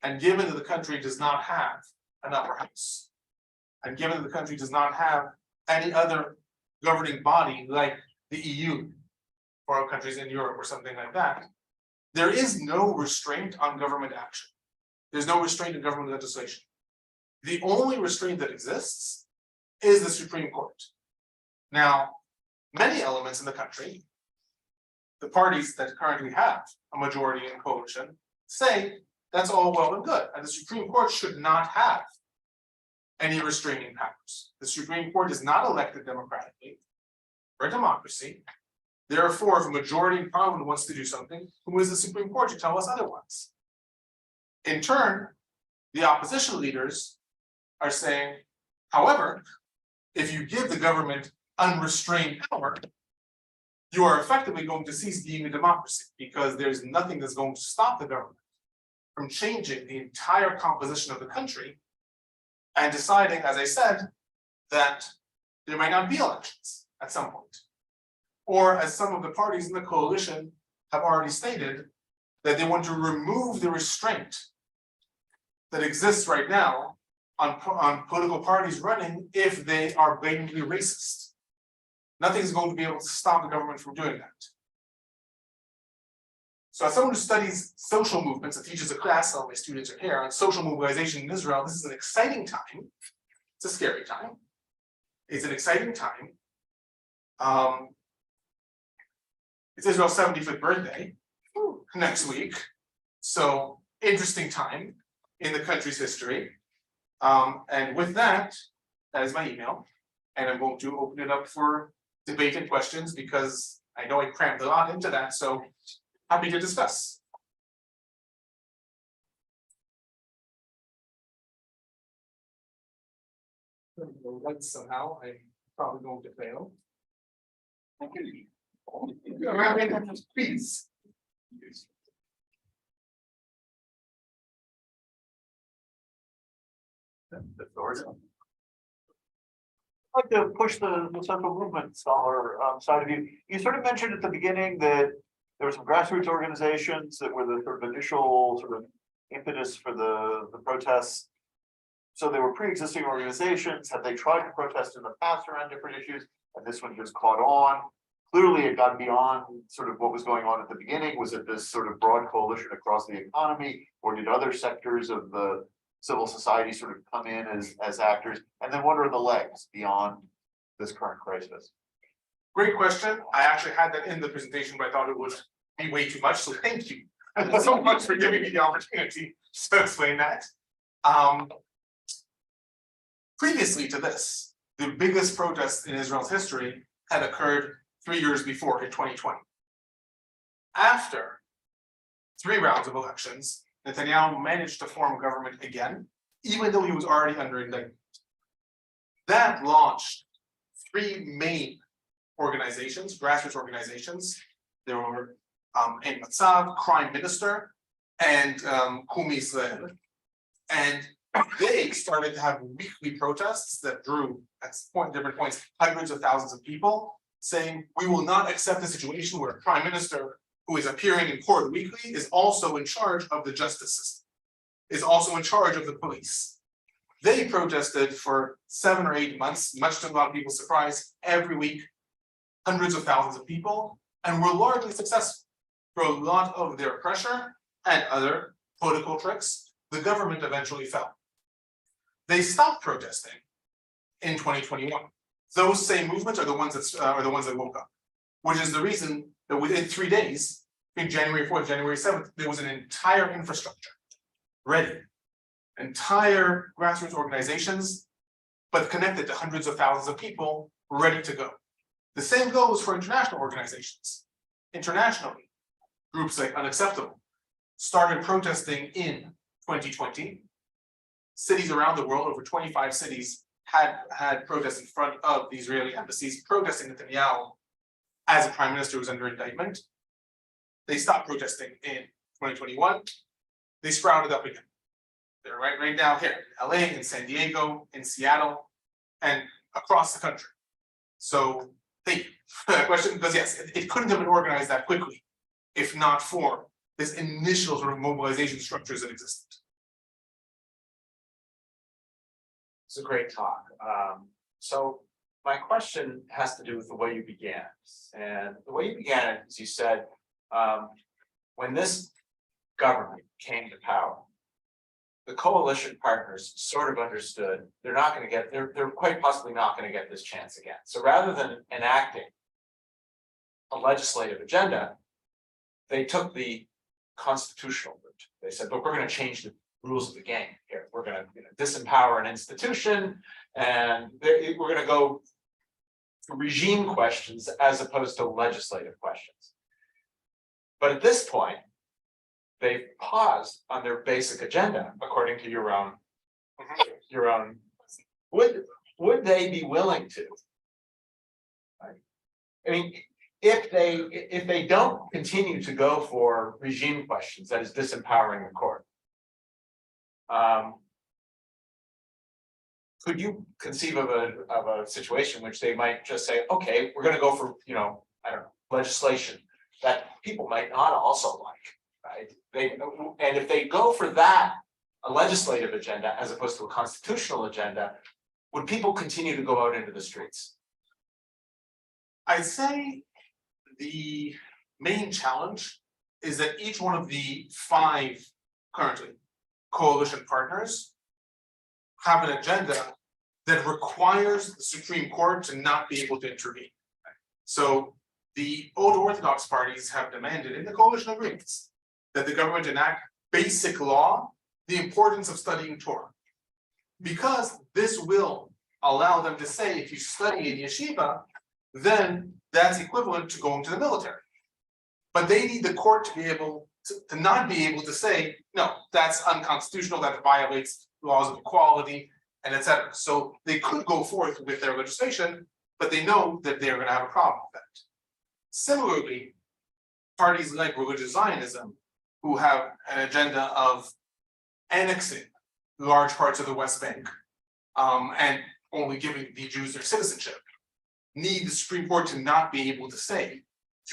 and given that the country does not have an upper house, and given that the country does not have any other governing body like the EU or countries in Europe or something like that, there is no restraint on government action. There's no restraint in government legislation. The only restraint that exists is the Supreme Court. Now, many elements in the country, the parties that currently have a majority in coalition, say that's all well and good, and the Supreme Court should not have any restraining powers. The Supreme Court is not elected democratically. we're a democracy. Therefore, if a majority in parliament wants to do something, who is the Supreme Court to tell us otherwise? In turn, the opposition leaders are saying, however, if you give the government unrestrained power, you are effectively going to cease being a democracy, because there's nothing that's going to stop the government from changing the entire composition of the country and deciding, as I said, that there might not be elections at some point. Or as some of the parties in the coalition have already stated, that they want to remove the restraint that exists right now on political parties running if they are blatantly racist. Nothing's going to be able to stop the government from doing that. So as someone who studies social movements and teaches a class, all my students are here, on social mobilization in Israel, this is an exciting time. It's a scary time. It's an exciting time. It's Israel's 75th birthday next week. So interesting time in the country's history. And with that, that is my email. And I'm going to open it up for debate and questions, because I know I crammed a lot into that. So happy to discuss. Somehow I'm probably going to fail. Please. The floor is open. I'd like to push the social movement scholar side of you. You sort of mentioned at the beginning that there were some grassroots organizations that were the sort of initial sort of impetus for the protests. So they were pre-existing organizations. Have they tried to protest in the past around different issues? And this one just caught on. Clearly, it got beyond sort of what was going on at the beginning. Was it this sort of broad coalition across the economy, or did other sectors of the civil society sort of come in as actors? And then what are the legs beyond this current crisis? Great question. I actually had that in the presentation, but I thought it would be way too much. So thank you so much for giving me the opportunity to explain that. Previously to this, the biggest protest in Israel's history had occurred 3 years before, in 2020. After 3 rounds of elections, Netanyahu managed to form a government again, even though he was already under indictment. That launched 3 main organizations, grassroots organizations. There were Ein Matzav, Crime Minister, and Kum Israel. And they started to have weekly protests that drew, at different points, hundreds of thousands of people, saying, we will not accept a situation where a prime minister who is appearing in court weekly is also in charge of the justice system, is also in charge of the police. They protested for 7 or 8 months, much to a lot of people's surprise, every week, hundreds of thousands of people, and were largely successful. For a lot of their pressure and other political tricks, the government eventually fell. They stopped protesting in 2021. Those same movements are the ones that woke up, which is the reason that within 3 days, in January 4th, January 7th, there was an entire infrastructure ready, entire grassroots organizations, but connected to hundreds of thousands of people ready to go. The same goes for international organizations. Internationally, groups like Unacceptable started protesting in 2020. Cities around the world, over 25 cities, had protests in front of the Israeli embassies protesting Netanyahu as a prime minister who was under indictment. They stopped protesting in 2021. They sprouted up again. They're right now here in LA, in San Diego, in Seattle, and across the country. So thank you for that question, because yes, it couldn't have been organized that quickly if not for this initial sort of mobilization structures that existed. It's a great talk. So my question has to do with the way you began. And the way you began it is you said, when this government came to power, the coalition partners sort of understood they're not going to get, they're quite possibly not going to get this chance again. So rather than enacting a legislative agenda, they took the constitutional route. They said, but we're going to change the rules of the game here. We're going to disempower an institution, and we're going to go regime questions as opposed to legislative questions. But at this point, they've paused on their basic agenda, according to your own. Would they be willing to? I mean, if they don't continue to go for regime questions, that is disempowering the court. Could you conceive of a situation in which they might just say, okay, we're gonna go for, I don't know, legislation that people might not also like, right? And if they go for that, a legislative agenda as opposed to a constitutional agenda, would people continue to go out into the streets? I'd say the main challenge is that each one of the 5 currently coalition partners have an agenda that requires the Supreme Court to not be able to intervene. So the old Orthodox parties have demanded in the coalition agreements that the government enact basic law, the importance of studying Torah. Because this will allow them to say, if you study in yeshiva, then that's equivalent to going to the military. But they need the court to be able to not be able to say, no, that's unconstitutional, that violates laws of equality, and etc. So they could go forth with their legislation, but they know that they're going to have a problem with that. Similarly, parties like religious Zionism, who have an agenda of annexing large parts of the West Bank, and only giving the Jews their citizenship, need the Supreme Court to not be able to say,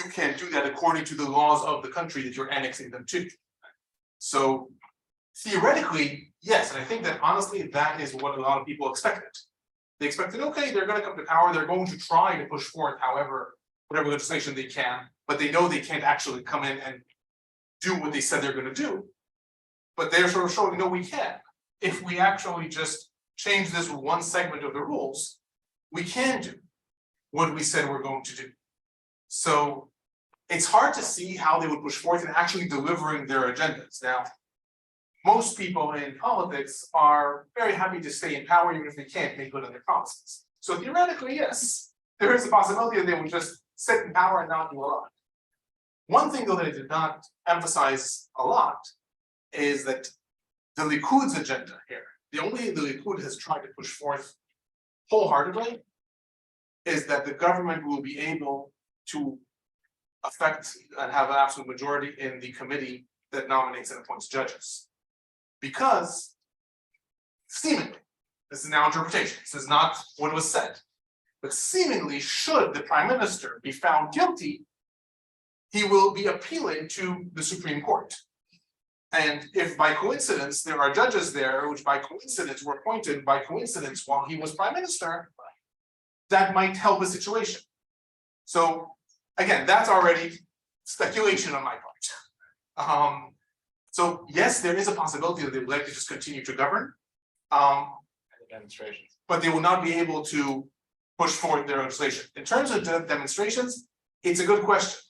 you can't do that according to the laws of the country that you're annexing them to. So theoretically, yes, and I think that honestly, that is what a lot of people expected. They expected, okay, they're going to come to power, they're going to try to push forth whatever legislation they can, but they know they can't actually come in and do what they said they're going to do. But they're sort of showing, no, we can. If we actually just change this one segment of the rules, we can do what we said we're going to do. So it's hard to see how they would push forth in actually delivering their agendas. Now, most people in politics are very happy to stay in power even if they can't make good on their promises. So theoretically, yes, there is a possibility that they would just sit in power and not do a lot. One thing though that I did not emphasize a lot is that the Likud's agenda here, the only thing the Likud has tried to push forth wholeheartedly is that the government will be able to affect and have an absolute majority in the committee that nominates and appoints judges. Because seemingly, this is now interpretation, this is not what was said, but seemingly should the prime minister be found guilty, he will be appealing to the Supreme Court. And if by coincidence there are judges there, which by coincidence were appointed by coincidence while he was prime minister, that might help the situation. So again, that's already speculation on my part. So yes, there is a possibility that they would like to just continue to govern. Demonstrations. But they will not be able to push forward their legislation. In terms of demonstrations, it's a good question.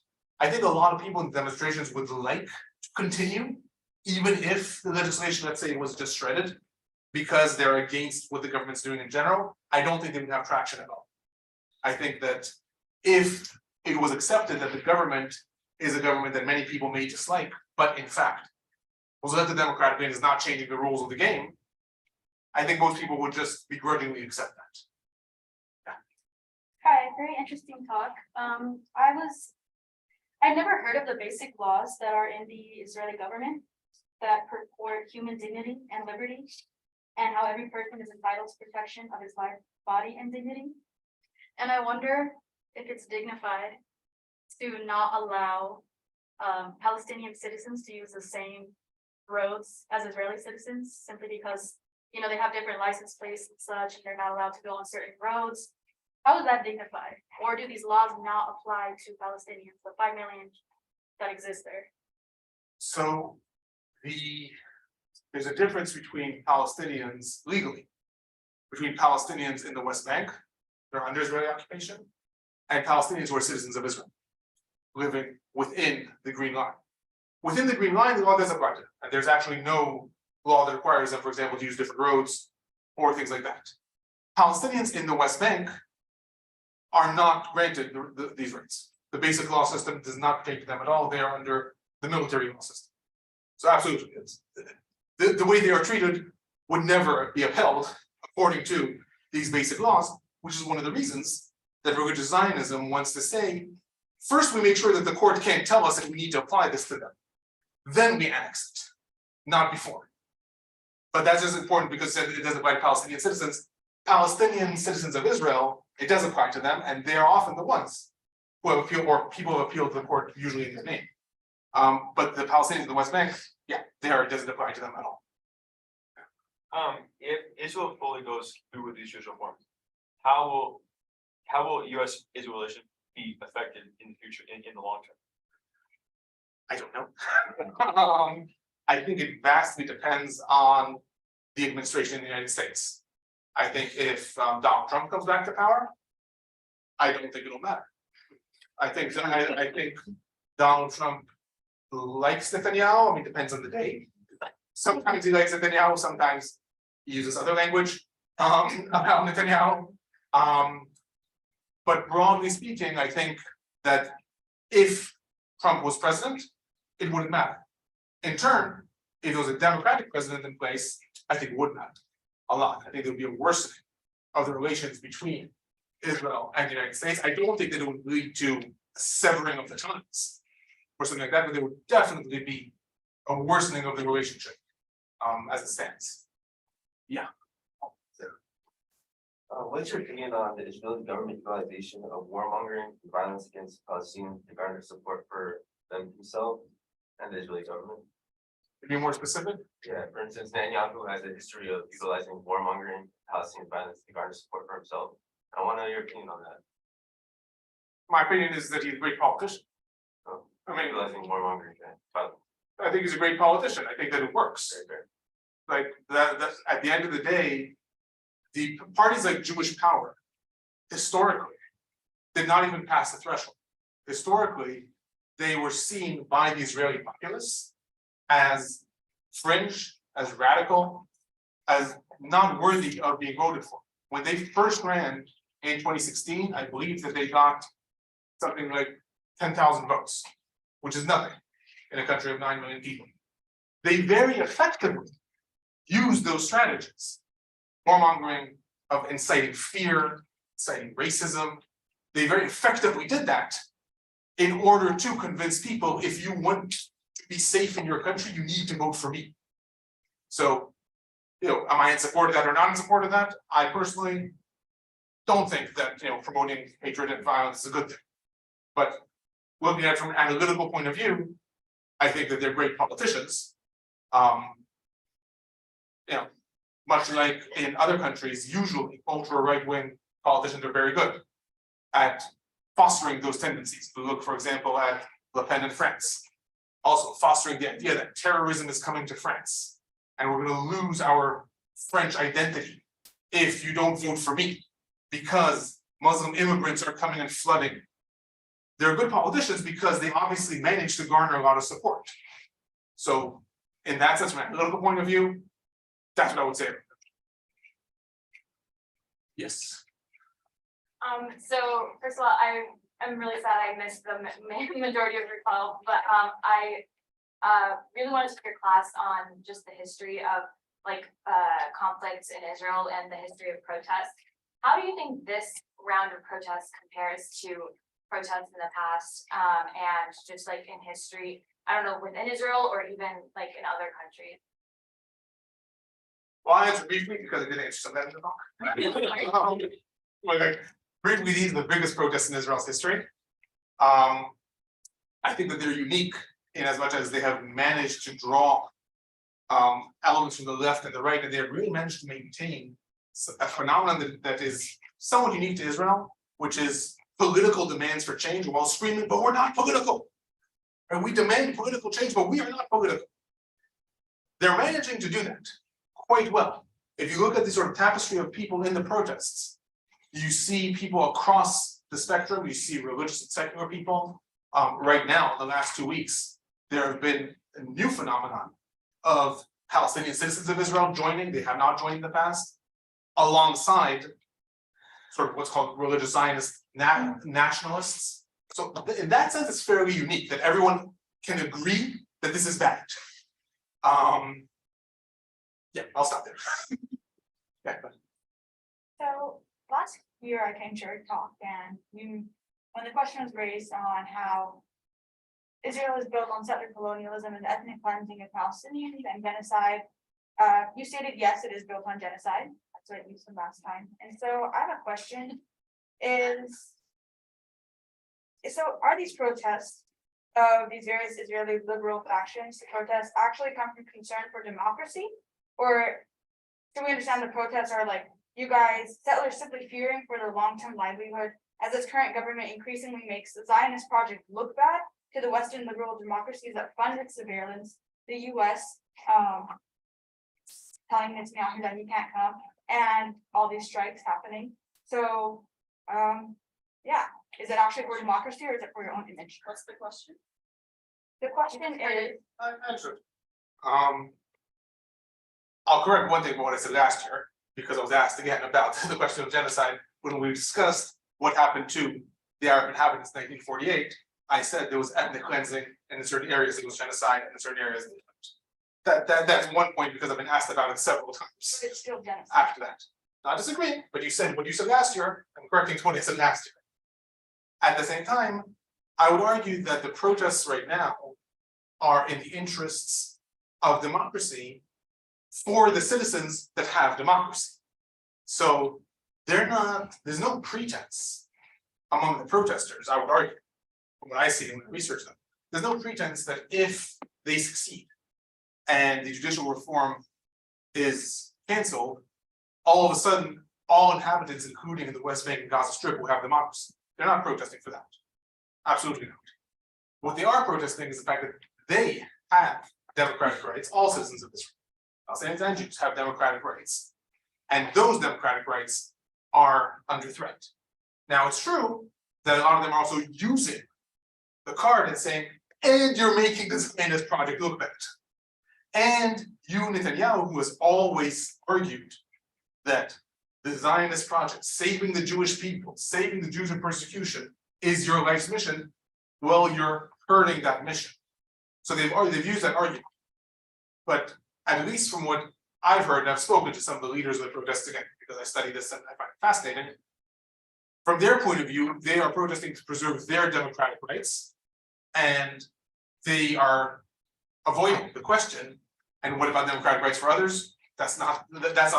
I think a lot of people in demonstrations would like to continue, even if the legislation, let's say, was just shredded, because they're against what the government's doing in general. I don't think they would have traction at all. I think that if it was accepted that the government is a government that many people may dislike, but in fact was elected democratically and is not changing the rules of the game, I think most people would just begrudgingly accept that. Hi, very interesting talk. I'd never heard of the basic laws that are in the Israeli government that purport human dignity and liberty, and how every person is entitled to protection of his life, body, and dignity. And I wonder if it's dignified to not allow Palestinian citizens to use the same roads as Israeli citizens, simply because, you know, they have different license plates and such, and they're not allowed to go on certain roads. How is that dignified? Or do these laws not apply to Palestinians, the 5 million that exist there? So there's a difference between Palestinians legally, between Palestinians in the West Bank, they're under Israeli occupation, and Palestinians who are citizens of Israel, living within the Green Line. Within the Green Line, the law does apply to them, and there's actually no law that requires them, for example, to use different roads or things like that. Palestinians in the West Bank are not granted these rights. The basic law system does not pay for them at all. They are under the military law system. So absolutely, the way they are treated would never be upheld according to these basic laws, which is one of the reasons that religious Zionism wants to say, first we make sure that the court can't tell us that we need to apply this to them. Then we annex it, not before. But that's just important because it doesn't apply to Palestinian citizens. Palestinian citizens of Israel, it does apply to them, and they are often the ones who have appealed, or people who have appealed to the court, usually in their name. But the Palestinians of the West Bank, yeah, it doesn't apply to them at all. If Israel fully goes through with these judicial reforms, how will U.S.-Israel relations be affected in the future, in the long term? I don't know. I think it vastly depends on the administration in the United States. I think if Donald Trump comes back to power, I don't think it'll matter. I think Donald Trump likes Netanyahu. I mean, depends on the day. Sometimes he likes Netanyahu, sometimes he uses other language about Netanyahu. But broadly speaking, I think that if Trump was president, it wouldn't matter. In turn, if there was a Democratic president in place, I think it would matter a lot. I think there would be a worsening of the relations between Israel and the United States. I don't think that it would lead to a severing of the ties or something like that, but there would definitely be a worsening of the relationship as it stands. Yeah. What's your opinion on the Israeli government utilization of warmongering and violence against Palestinians to garner support for them themselves and the Israeli government? To be more specific, Yeah, for instance, Netanyahu has a history of utilizing warmongering, Palestinian violence to garner support for himself. I want to know your opinion on that. my opinion is that he's a great politician. I mean, Utilizing warmongering, but I think he's a great politician. I think that it works. very fair. Like that at the end of the day, the parties like Jewish Power historically did not even pass the threshold. Historically, they were seen by the Israeli populace as fringe, as radical, as not worthy of being voted for. When they first ran in 2016, I believe that they got something like 10,000 votes, which is nothing in a country of 9 million people. They very effectively used those strategies, warmongering, of inciting fear, inciting racism. They very effectively did that in order to convince people, if you want to be safe in your country, you need to vote for me. So, am I in support of that or not in support of that? I personally don't think that promoting hatred and violence is a good thing. But looking at it from an analytical point of view, I think that they're great politicians. Much like in other countries, usually ultra right-wing politicians are very good at fostering those tendencies. We look, for example, at Le Pen in France, also fostering the idea that terrorism is coming to France, and we're going to lose our French identity if you don't vote for me, because Muslim immigrants are coming and flooding. They're good politicians because they obviously managed to garner a lot of support. So, in that sense, from an analytical point of view, that's what I would say. Yes. So first of all, I'm really sad I missed the majority of your call, but I really wanted to take your class on just the history of conflicts in Israel and the history of protests. How do you think this round of protests compares to protests in the past and just in history? I don't know, within Israel or even in other countries. Well, I'll answer briefly because I didn't answer some of that in the talk. Briefly, these are the biggest protests in Israel's history. I think that they're unique in as much as they have managed to draw elements from the left and the right, and they have really managed to maintain a phenomenon that is somewhat unique to Israel, which is political demands for change while screaming, but we're not political. And we demand political change, but we are not political. They're managing to do that quite well. If you look at the sort of tapestry of people in the protests, you see people across the spectrum. You see religious and secular people. Right now, in the last 2 weeks, there have been a new phenomenon of Palestinian citizens of Israel joining. They have not joined in the past, alongside sort of what's called religious Zionist nationalists. So in that sense, it's fairly unique that everyone can agree that this is bad. Yeah, I'll stop there. Yeah, but So last year I came to your talk and when the question was raised on how Israel is built on settler colonialism and the ethnic cleansing of Palestinians and genocide, you stated yes, it is built on genocide. That's what you said last time. And so I have a question so are these protests of these various Israeli liberal factions to protest actually come from concern for democracy? Or do we understand the protests are like you guys, settlers simply fearing for their long-term livelihood as this current government increasingly makes the Zionist project look bad to the Western liberal democracies that fund its surveillance, the US telling Netanyahu that he can't come, and all these strikes happening. So yeah, is it actually for democracy or is it for your own image? What's the question? The question is, answer. I'll correct one thing about what I said last year, because I was asked again about the question of genocide when we discussed what happened to the Arab inhabitants in 1948. I said there was ethnic cleansing, and in certain areas it was genocide, and in certain areas that's one point because I've been asked about it several times it's still genocide. after that. Not disagreeing, but you said what you said last year. I'm correcting what I said last year. At the same time, I would argue that the protests right now are in the interests of democracy for the citizens that have democracy. So there's no pretense among the protesters, I would argue, from what I see when I research them. There's no pretense that if they succeed and the judicial reform is canceled, all of a sudden, all inhabitants, including in the West Bank and Gaza Strip, will have democracy. They're not protesting for that. Absolutely not. What they are protesting is the fact that they have democratic rights, all citizens of Israel. Palestinians and Jews have democratic rights. And those democratic rights are under threat. Now, it's true that a lot of them are also using the card and saying, and you're making this Zionist project look bad. And you, Netanyahu, who has always argued that the Zionist project, saving the Jewish people, saving the Jews from persecution, is your life's mission, well, you're hurting that mission. So they've used that argument. But at least from what I've heard, and I've spoken to some of the leaders of the protests again, because I study this and I find it fascinating. From their point of view, they are protesting to preserve their democratic rights, and they are avoiding the question, and what about democratic rights for others? That's not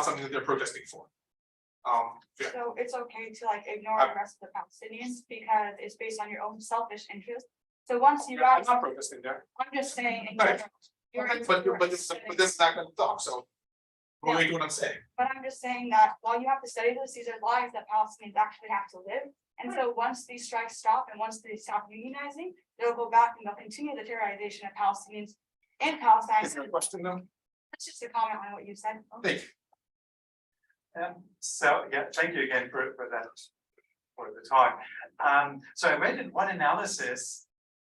something that they're protesting for. Yeah. So it's okay to like ignore the rest of the Palestinians because it's based on your own selfish interest. So once you I'm guys, not protesting there. I'm just saying. in Right. general, But this is not going to talk, so what what I'm saying. But I'm just saying that while you have to study this, these are lives that Palestinians actually have to live. And so once these strikes stop and once they stop unionizing, they'll go back and they'll continue the terrorization of Palestinians in Palestine. Is there a question though? That's just a comment on what you said. Thank you. So, yeah, thank you again for that, for the talk. So I read in one analysis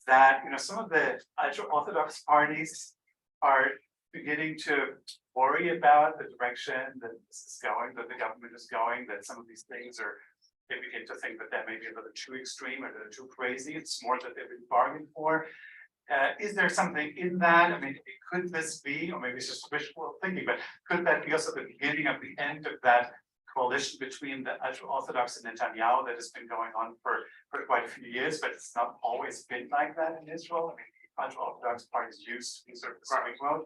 that, some of the ultra-Orthodox parties are beginning to worry about the direction that this is going, that the government is going, that some of these things are, they begin to think that that may be a little too extreme or too crazy. It's more that they've been bargained for. Is there something in that? I mean, could this be, or maybe it's just wishful thinking, but could that be also the beginning of the end of that coalition between the ultra-Orthodox and Netanyahu that has been going on for quite a few years, but it's not always been like that in Israel? I mean, the ultra-Orthodox parties used to be sort of the starting point.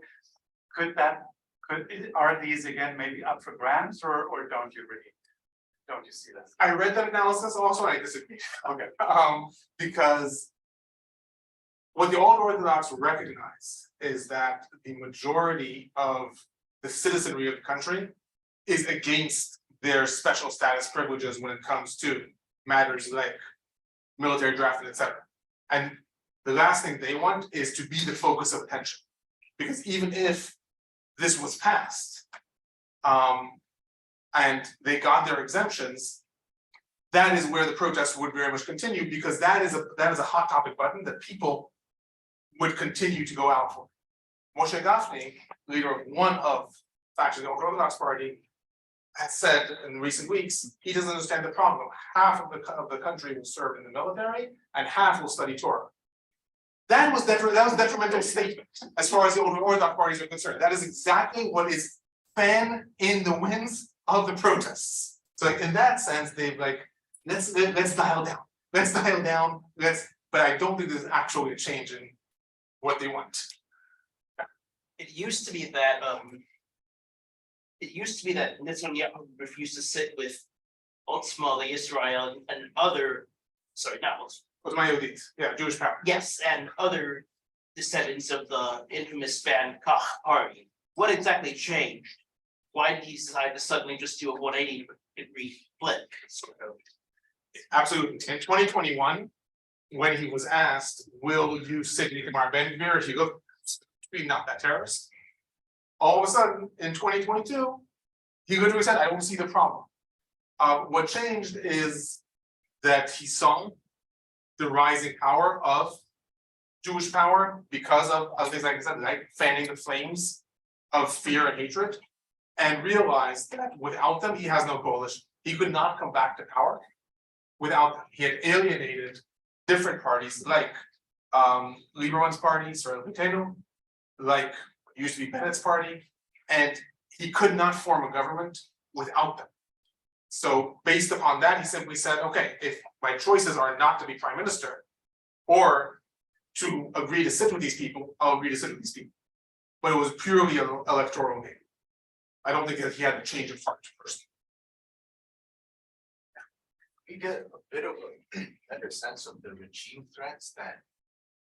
Are these again maybe up for grabs, or don't you see that? I read that analysis also, and I disagree. Okay, because what the Orthodox recognize is that the majority of the citizenry of the country is against their special status privileges when it comes to matters like military drafting, etc. And the last thing they want is to be the focus of attention. Because even if this was passed, and they got their exemptions, that is where the protests would very much continue, because that is a hot topic button that people would continue to go out for. Moshe Gafni, leader of one of factions of the Orthodox Party, has said in recent weeks, he doesn't understand the problem. Half of the country will serve in the military and half will study Torah. That was a detrimental statement as far as the Orthodox parties are concerned. That is exactly what is fan in the winds of the protests. So in that sense, they've like, let's dial down. But I don't think there's actually a change in what they want. It used to be that Netanyahu refused to sit with ultimately Israel and other, sorry, not Muslim, Was my ODs, yeah, Jewish power. yes, and other descendants of the infamous Ban Kach party. What exactly changed? Why did he decide to suddenly just do a 180-degree flip? Absolutely. In 2021, when he was asked, will you sit with Itamar Ben-Gvir if you go, be not that terrorist? All of a sudden, in 2022, he literally said, I don't see the problem. What changed is that he saw the rising power of Jewish power because of things like I said, like fanning the flames of fear and hatred, and realized that without them, he has no coalition. He could not come back to power without them. He had alienated different parties like Lieberman's party, Israel-Palestine, like what used to be Bennett's party, and he could not form a government without them. So based upon that, he simply said, okay, if my choices are not to be prime minister or to agree to sit with these people, I'll agree to sit with these people. But it was purely an electoral game. I don't think that he had a change of heart personally. We get a bit of a better sense of the regime threats that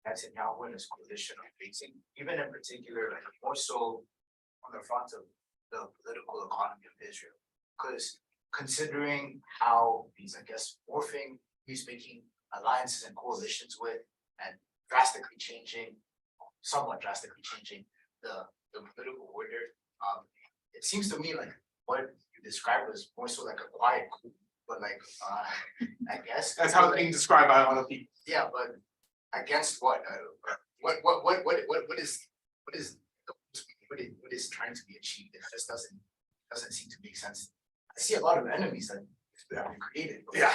Netanyahu and his coalition are facing, even in particular, like more so on the front of the political economy of Israel. Because considering how he's, I guess, morphing, he's making alliances and coalitions with, and drastically changing, somewhat drastically changing the political order. It seems to me like what you described was more so like a quiet coup, but like I guess That's how it's being described by a lot of people. yeah, but against what? What is trying to be achieved? It just doesn't seem to make sense. I see a lot of enemies that have been created. Yeah.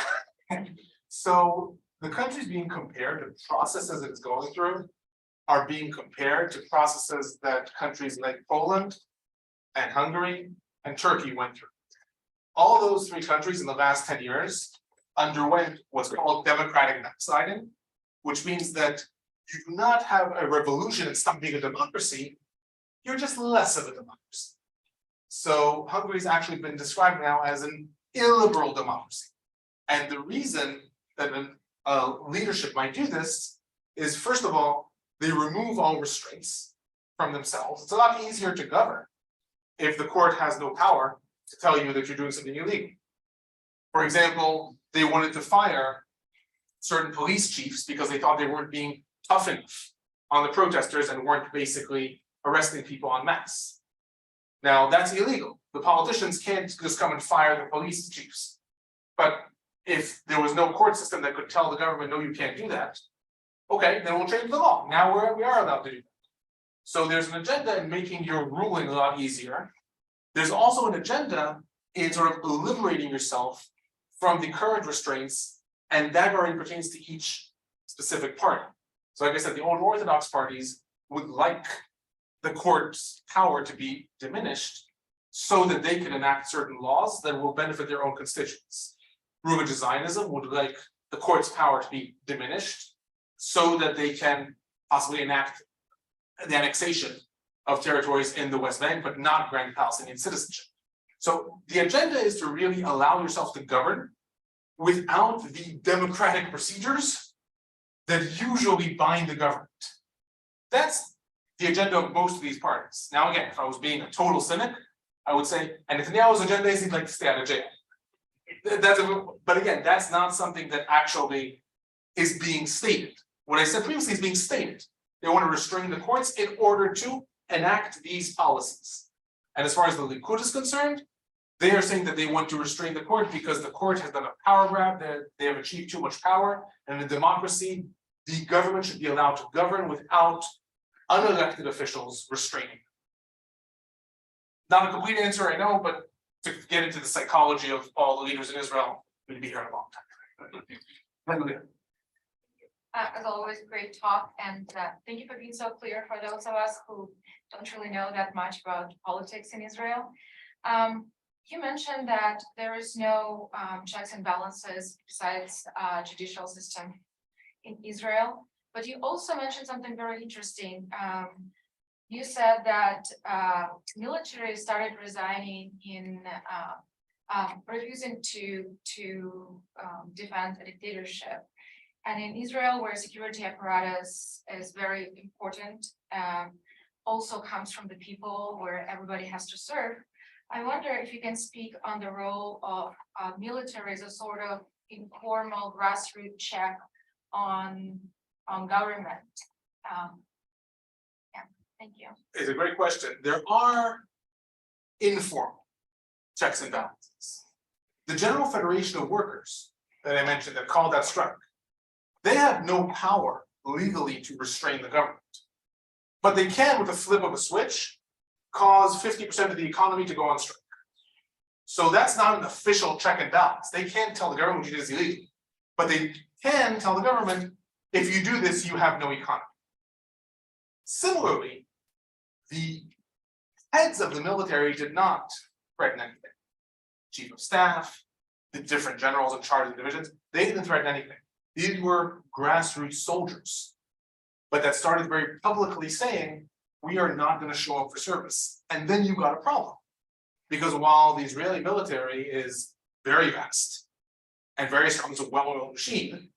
So the country's being compared, the processes it's going through are being compared to processes that countries like Poland and Hungary and Turkey went through. All those three countries in the last 10 years underwent what's called democratic backsliding, which means that you do not have a revolution and stop being a democracy, you're just less of a democracy. So Hungary's actually been described now as an illiberal democracy. And the reason that a leadership might do this is, first of all, they remove all restraints from themselves. It's a lot easier to govern if the court has no power to tell you that you're doing something illegal. For example, they wanted to fire certain police chiefs because they thought they weren't being tough enough on the protesters and weren't basically arresting people en masse. Now, that's illegal. The politicians can't just come and fire the police chiefs. But if there was no court system that could tell the government, no, you can't do that, okay, then we'll change the law. Now we are allowed to do that. So there's an agenda in making your ruling a lot easier. There's also an agenda in sort of liberating yourself from the current restraints, and that already pertains to each specific party. So like I said, the old Orthodox parties would like the court's power to be diminished so that they can enact certain laws that will benefit their own constituents. Religious Zionism would like the court's power to be diminished so that they can possibly enact the annexation of territories in the West Bank, but not grant Palestinian citizenship. So the agenda is to really allow yourself to govern without the democratic procedures that usually bind the government. That's the agenda of most of these parties. Now, again, if I was being a total cynic, I would say, and Netanyahu's agenda is he'd like to stay out of jail. But again, that's not something that actually is being stated. What I said previously is being stated. They want to restrain the courts in order to enact these policies. And as far as the Likud is concerned, they are saying that they want to restrain the court because the court has done a power grab, they have achieved too much power, and in a democracy, the government should be allowed to govern without unelected officials restraining. Not a complete answer, I know, but to get into the psychology of all the leaders in Israel, we'd be here a long time. As always, great talk, and thank you for being so clear for those of us who don't really know that much about politics in Israel. You mentioned that there is no checks and balances besides judicial system in Israel, but you also mentioned something very interesting. You said that military started resigning in refusing to defend a dictatorship. And in Israel, where security apparatus is very important, also comes from the people where everybody has to serve. I wonder if you can speak on the role of military as a sort of informal grassroots check on government. Yeah, thank you. It's a great question. There are informal checks and balances. The General Federation of Workers that I mentioned that called that strike, they have no power legally to restrain the government. But they can, with a flip of a switch, cause 50% of the economy to go on strike. So that's not an official check and balance. They can't tell the government it is illegal, but they can tell the government, if you do this, you have no economy. Similarly, the heads of the military did not threaten anything. Chief of staff, the different generals in charge of the divisions, they didn't threaten anything. These were grassroots soldiers, but that started very publicly saying, we are not going to show up for service. And then you got a problem. Because while the Israeli military is very vast and very strong, it's a well-oiled machine,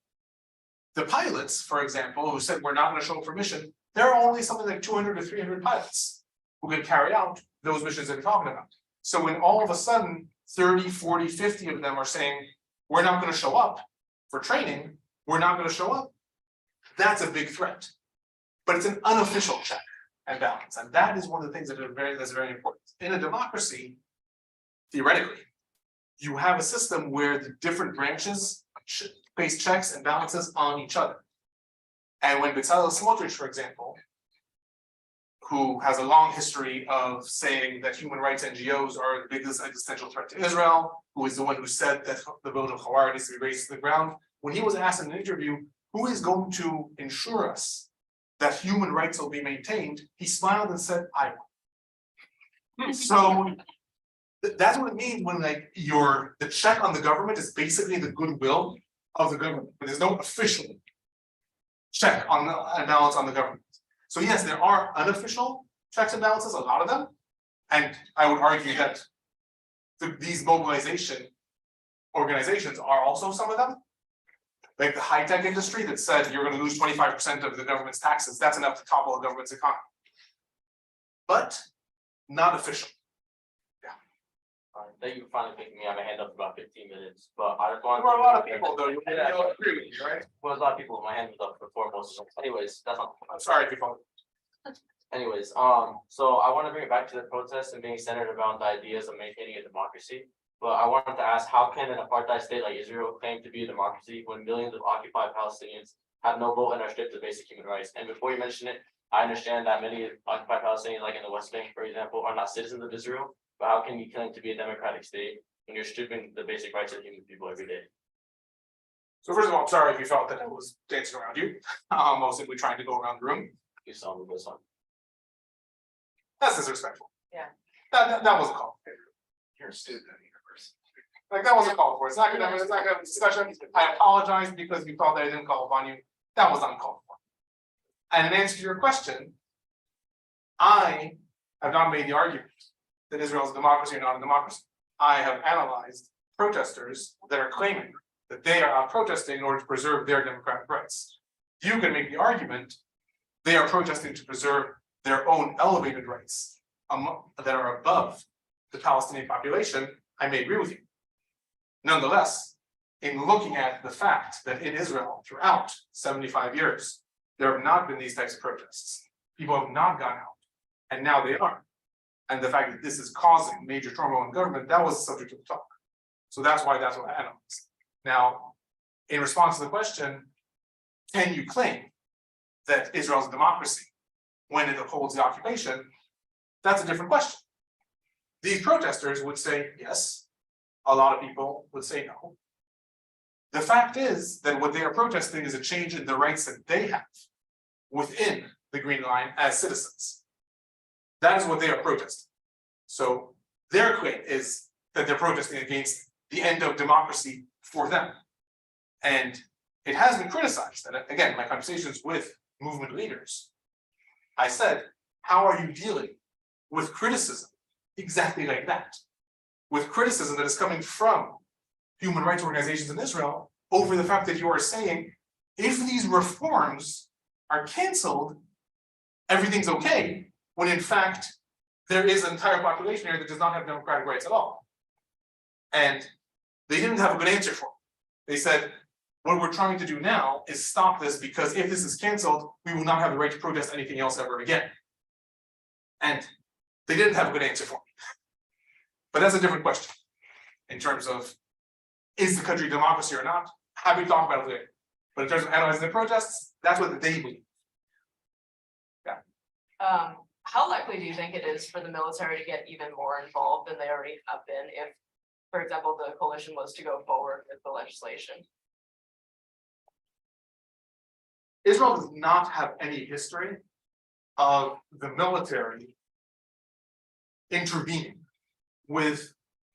the pilots, for example, who said we're not going to show up for mission, there are only something like 200 to 300 pilots who can carry out those missions that we're talking about. So when all of a sudden 30, 40, 50 of them are saying, we're not going to show up for training, we're not going to show up, that's a big threat. But it's an unofficial check and balance. And that is one of the things that's very important. In a democracy, theoretically, you have a system where the different branches place checks and balances on each other. And when Bezalel Smotrich, for example, who has a long history of saying that human rights NGOs are the biggest existential threat to Israel, who is the one who said that the vote of Hawara needs to be raised to the ground, when he was asked in an interview, who is going to ensure us that human rights will be maintained, he smiled and said, I will. So that's what it means when like the check on the government is basically the goodwill of the government, but there's no official check on and balance on the government. So yes, there are unofficial checks and balances, a lot of them, and I would argue that these mobilization organizations are also some of them. Like the high-tech industry that said you're going to lose 25% of the government's taxes, that's enough to topple the government's economy. But not official. Thank you for finally picking me. I have a hand up for about 15 minutes, but I just want. There were a lot of people though, you agree with me, right? Well, there's a lot of people. My hand was up before most of them. Anyways, that's not. I'm sorry if you follow. Anyways, so I want to bring it back to the protests and being centered around the ideas of maintaining a democracy. But I wanted to ask, how can an apartheid state like Israel claim to be a democracy when millions of occupied Palestinians have no vote and are stripped of basic human rights? And before you mention it, I understand that many occupied Palestinians, like in the West Bank, for example, are not citizens of Israel. But how can you claim to be a democratic state when you're stripping the basic rights of human people every day? So first of all, I'm sorry if you felt that I was dancing around you. I was simply trying to go around the room. You saw me this one. That's disrespectful. Yeah. That wasn't called for. You're a student at the university. Like that wasn't called for. It's not gonna have a discussion. I apologize because you thought that I didn't call upon you. That was uncalled for. And in answer to your question, I have not made the argument that Israel is a democracy or not a democracy. I have analyzed protesters that are claiming that they are out protesting in order to preserve their democratic rights. You can make the argument they are protesting to preserve their own elevated rights that are above the Palestinian population. I may agree with you. Nonetheless, in looking at the fact that in Israel throughout 75 years, there have not been these types of protests. People have not gone out, and now they are. And the fact that this is causing major turmoil in government, that was the subject of the talk. So that's what I analyzed. Now, in response to the question, can you claim that Israel is a democracy when it upholds the occupation? That's a different question. These protesters would say yes, a lot of people would say no. The fact is that what they are protesting is a change in the rights that they have within the Green Line as citizens. That is what they are protesting. So their claim is that they're protesting against the end of democracy for them. And it has been criticized, and again, my conversations with movement leaders, I said, how are you dealing with criticism exactly like that? With criticism that is coming from human rights organizations in Israel over the fact that you are saying, if these reforms are canceled, everything's okay, when in fact, there is an entire population here that does not have democratic rights at all. And they didn't have a good answer for it. They said, what we're trying to do now is stop this, because if this is canceled, we will not have the right to protest anything else ever again. And they didn't have a good answer for me. But that's a different question in terms of, is the country a democracy or not? Happy to talk about it later. But in terms of analyzing the protests, that's what they believe. How likely do you think it is for the military to get even more involved than they already have been if, for example, the coalition was to go forward with the legislation? Israel does not have any history of the military intervening with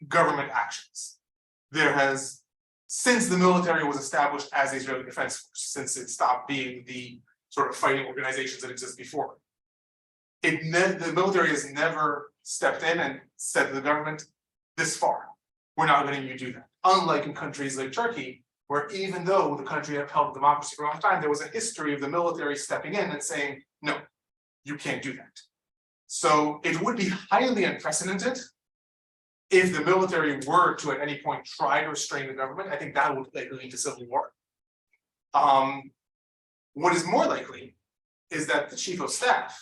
government actions. There has, since the military was established as the Israeli Defense Force, since it stopped being the sort of fighting organizations that exist before, the military has never stepped in and said to the government, this far, we're not letting you do that. Unlike in countries like Turkey, where even though the country upheld democracy for a long time, there was a history of the military stepping in and saying, no, you can't do that. So it would be highly unprecedented if the military were to at any point try to restrain the government. I think that would likely lead to civil war. What is more likely is that the chief of staff,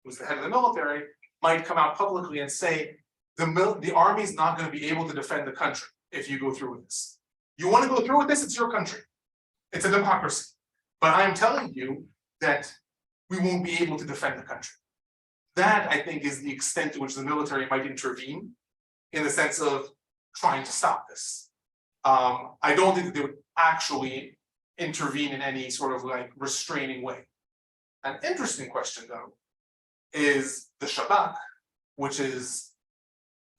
who's the head of the military, might come out publicly and say, the army is not going to be able to defend the country if you go through with this. You want to go through with this, it's your country. It's a democracy. But I'm telling you that we won't be able to defend the country. That, I think, is the extent to which the military might intervene in the sense of trying to stop this. I don't think that they would actually intervene in any sort of like restraining way. An interesting question, though, is the Shabak, which is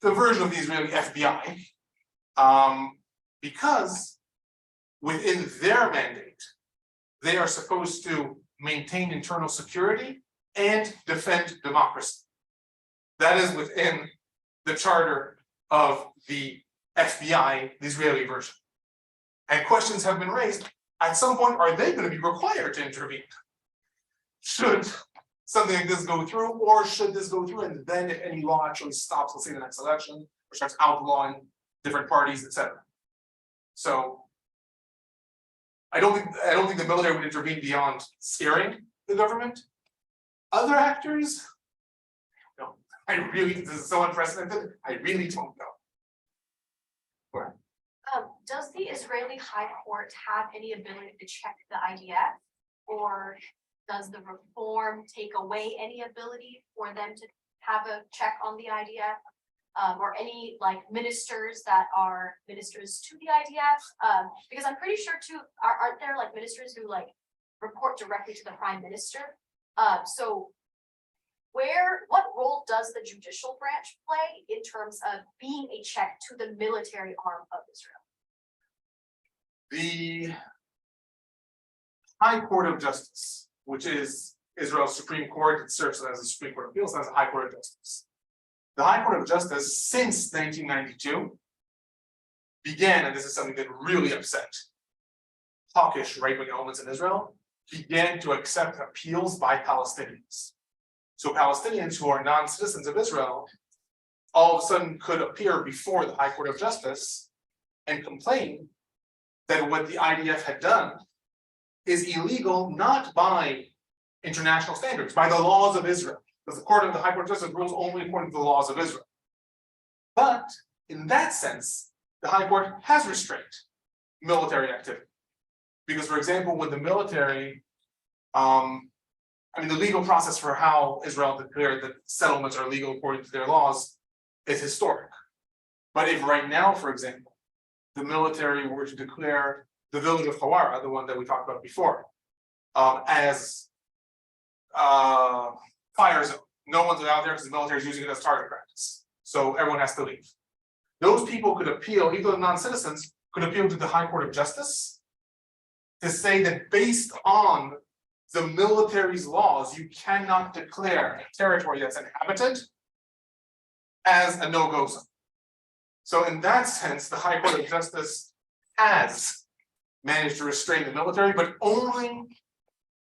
the version of the Israeli FBI, because within their mandate, they are supposed to maintain internal security and defend democracy. That is within the charter of the FBI, the Israeli version. And questions have been raised, at some point, are they going to be required to intervene? Should something like this go through, or should this go through, and then if any law actually stops, let's say the next election, or starts outlawing different parties, etc. So I don't think the military would intervene beyond scaring the government. Other actors, no, this is so unprecedented, I really don't know. Does the Israeli High Court have any ability to check the IDF? Or does the reform take away any ability for them to have a check on the IDF? Or any like ministers that are ministers to the IDF? Because I'm pretty sure too, aren't there like ministers who like report directly to the prime minister? So what role does the judicial branch play in terms of being a check to the military arm of Israel? The High Court of Justice, which is Israel's Supreme Court, it serves as the Supreme Court of Appeals, as the High Court of Justice. The High Court of Justice, since 1992, began, and this is something that really upset hawkish right-wing elements in Israel, began to accept appeals by Palestinians. So Palestinians who are non-citizens of Israel all of a sudden could appear before the High Court of Justice and complain that what the IDF had done is illegal, not by international standards, by the laws of Israel. Because the High Court of Justice rules only according to the laws of Israel. But in that sense, the High Court has restrained military activity. Because, for example, when the military, the legal process for how Israel declared that settlements are legal according to their laws It's historic. But if right now, for example, the military were to declare the village of Hawara, the one that we talked about before, as fire zone, no one's allowed there because the military is using it as target practice. So everyone has to leave. Those people could appeal, even non-citizens, could appeal to the High Court of Justice to say that based on the military's laws, you cannot declare a territory that's inhabited as a no-go zone. So in that sense, the High Court of Justice has managed to restrain the military, but only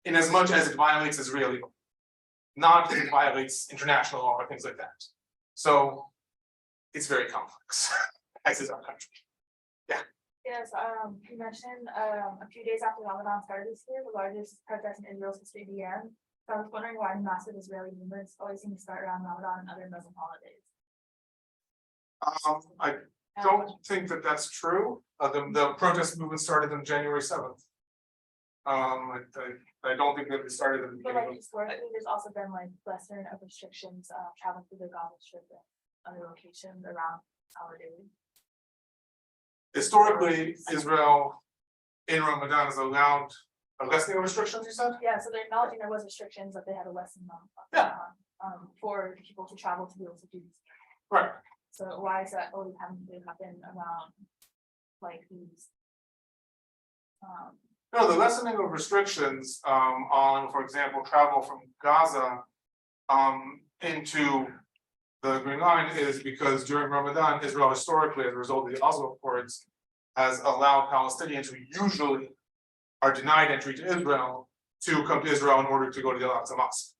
in as much as it violates Israeli law, not if it violates international law or things like that. So it's very complex, as is our country. Yes, you mentioned, a few days after Ramadan started this year, the largest protest in Israel's history began. So I was wondering why massive Israeli movements always seem to start around Ramadan and other Muslim holidays. I don't think that that's true. The protest movement started on January 7th. I don't think that it started in the But beginning. like historically, there's also been like lesser of restrictions, traveling through the Gaza Strip and other locations around holidays. Historically, Israel in Ramadan is allowed a lessening of restrictions, you said? Yeah, so they're acknowledging there was restrictions, that they had a lesson on. Yeah. For people to travel to be able to do this. Right. So why is that always having to happen around like these? No, the lessening of restrictions on, for example, travel from Gaza into the Green Line is because during Ramadan, Israel historically, as a result of the Oslo Accords, has allowed Palestinians who usually are denied entry to Israel to come to Israel in order to go to the Al-Aqsa Mosque.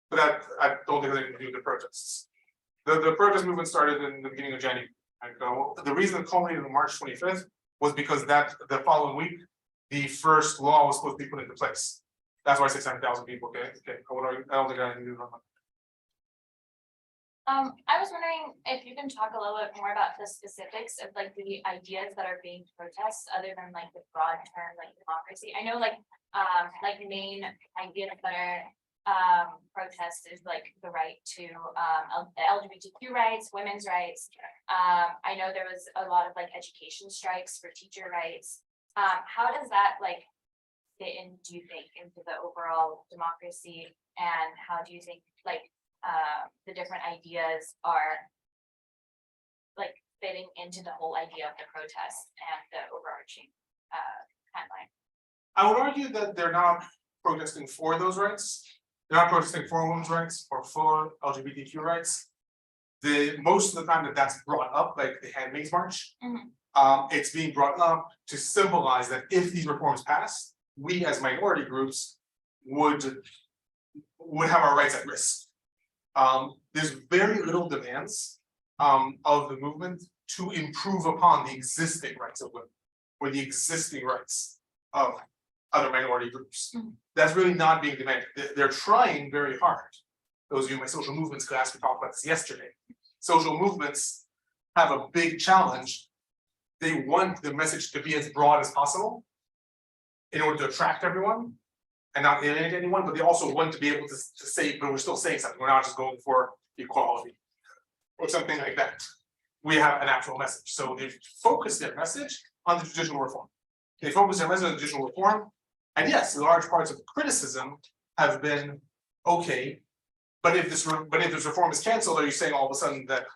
But that I don't think has anything to do with the protests. The protest movement started in the beginning of January. The reason it culminated on March 25th was because that the following week, the first law was supposed to be put into place. That's why 600,000 people. Okay. I don't think I have anything to do with that. I was wondering if you can talk a little bit more about the specifics of like the ideas that are being protested, other than like the broad term like democracy. I know like the main idea that are protest is like the right to LGBTQ rights, women's rights. I know there was a lot of like education strikes for teacher rights. How does that like fit in, do you think, into the overall democracy, and how do you think like the different ideas are like fitting into the whole idea of the protest and the overarching timeline? I would argue that they're not protesting for those rights. They're not protesting for women's rights or for LGBTQ rights. Most of the time that that's brought up, like the Handmaid's March, it's being brought up to symbolize that if these reforms pass, we as minority groups would have our rights at risk. There's very little demands of the movement to improve upon the existing rights of women or the existing rights of other minority groups. That's really not being demanded. They're trying very hard. Those of you in my social movements class, we talked about this yesterday. Social movements have a big challenge. They want the message to be as broad as possible in order to attract everyone and not alienate anyone, but they also want to be able to say, but we're still saying something. We're not just going for equality or something like that. We have an actual message. So they've focused their message on the judicial reform. They focus their message on judicial reform. And yes, large parts of the criticism have been okay, but if this reform is canceled, are you saying all of a sudden that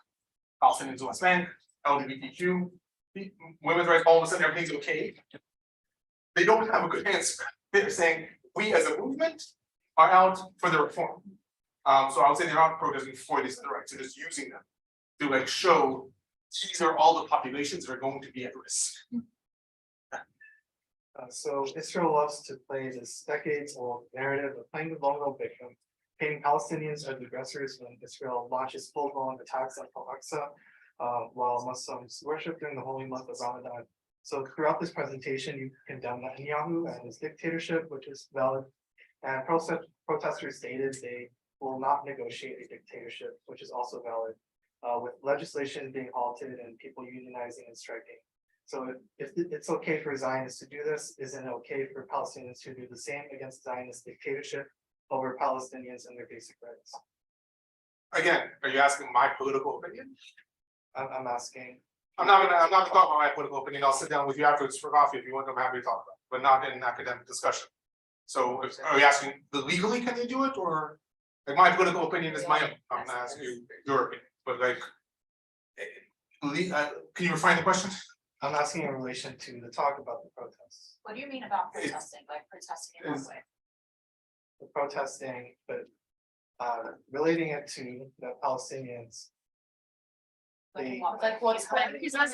Palestinians West Bank, LGBTQ, women's rights, all of a sudden everything's okay? They don't have a good answer. They're saying we as a movement are out for the reform. So I would say they're not protesting for these other rights. They're just using them to like show these are all the populations that are going to be at risk. So Israel loves to play this decades-old narrative of playing the vulnerable victim, painting Palestinians as aggressors when Israel launches full-blown attacks on Al-Aqsa, while Muslims worship during the holy month of Ramadan. So throughout this presentation, you condemn Netanyahu and his dictatorship, which is valid. And protesters stated they will not negotiate a dictatorship, which is also valid, with legislation being halted and people unionizing and striking. So if it's okay for Zionists to do this, isn't it okay for Palestinians to do the same against Zionist dictatorship over Palestinians and their basic rights? again, are you asking my political opinion? I'm asking. I'm not gonna talk about my political opinion. I'll sit down with you afterwards for coffee if you want. I'm happy to talk about it, but not in an academic discussion. So are you asking legally can they do it, or like my political opinion is my own? I'm not asking you your opinion, but like. Can you refine the question? I'm asking in relation to the talk about the protests. What do you mean about protesting, like protesting in what way? The protesting, but relating it to the Palestinians. Like what's happening? If you have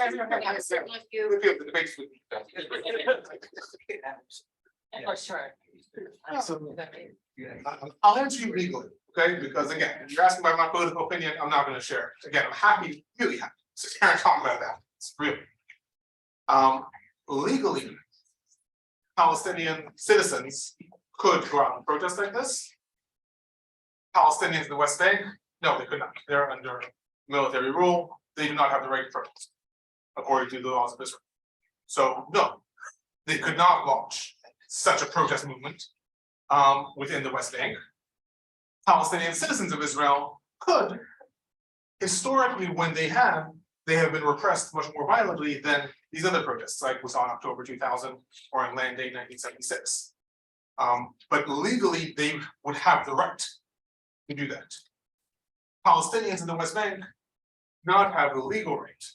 the debates with For sure. I'll answer you legally, okay? Because again, if you're asking about my political opinion, I'm not gonna share it. Again, I'm happy, really happy to sit here and talk about that. It's real. Legally, Palestinian citizens could go out and protest like this. Palestinians in the West Bank, no, they could not. They're under military rule. They do not have the right to protest, according to the laws of Israel. So no, they could not launch such a protest movement within the West Bank. Palestinian citizens of Israel could. Historically, when they have been repressed much more violently than these other protests, like we saw in October 2000 or in Land Day 1976. But legally, they would have the right to do that. Palestinians in the West Bank do not have the legal right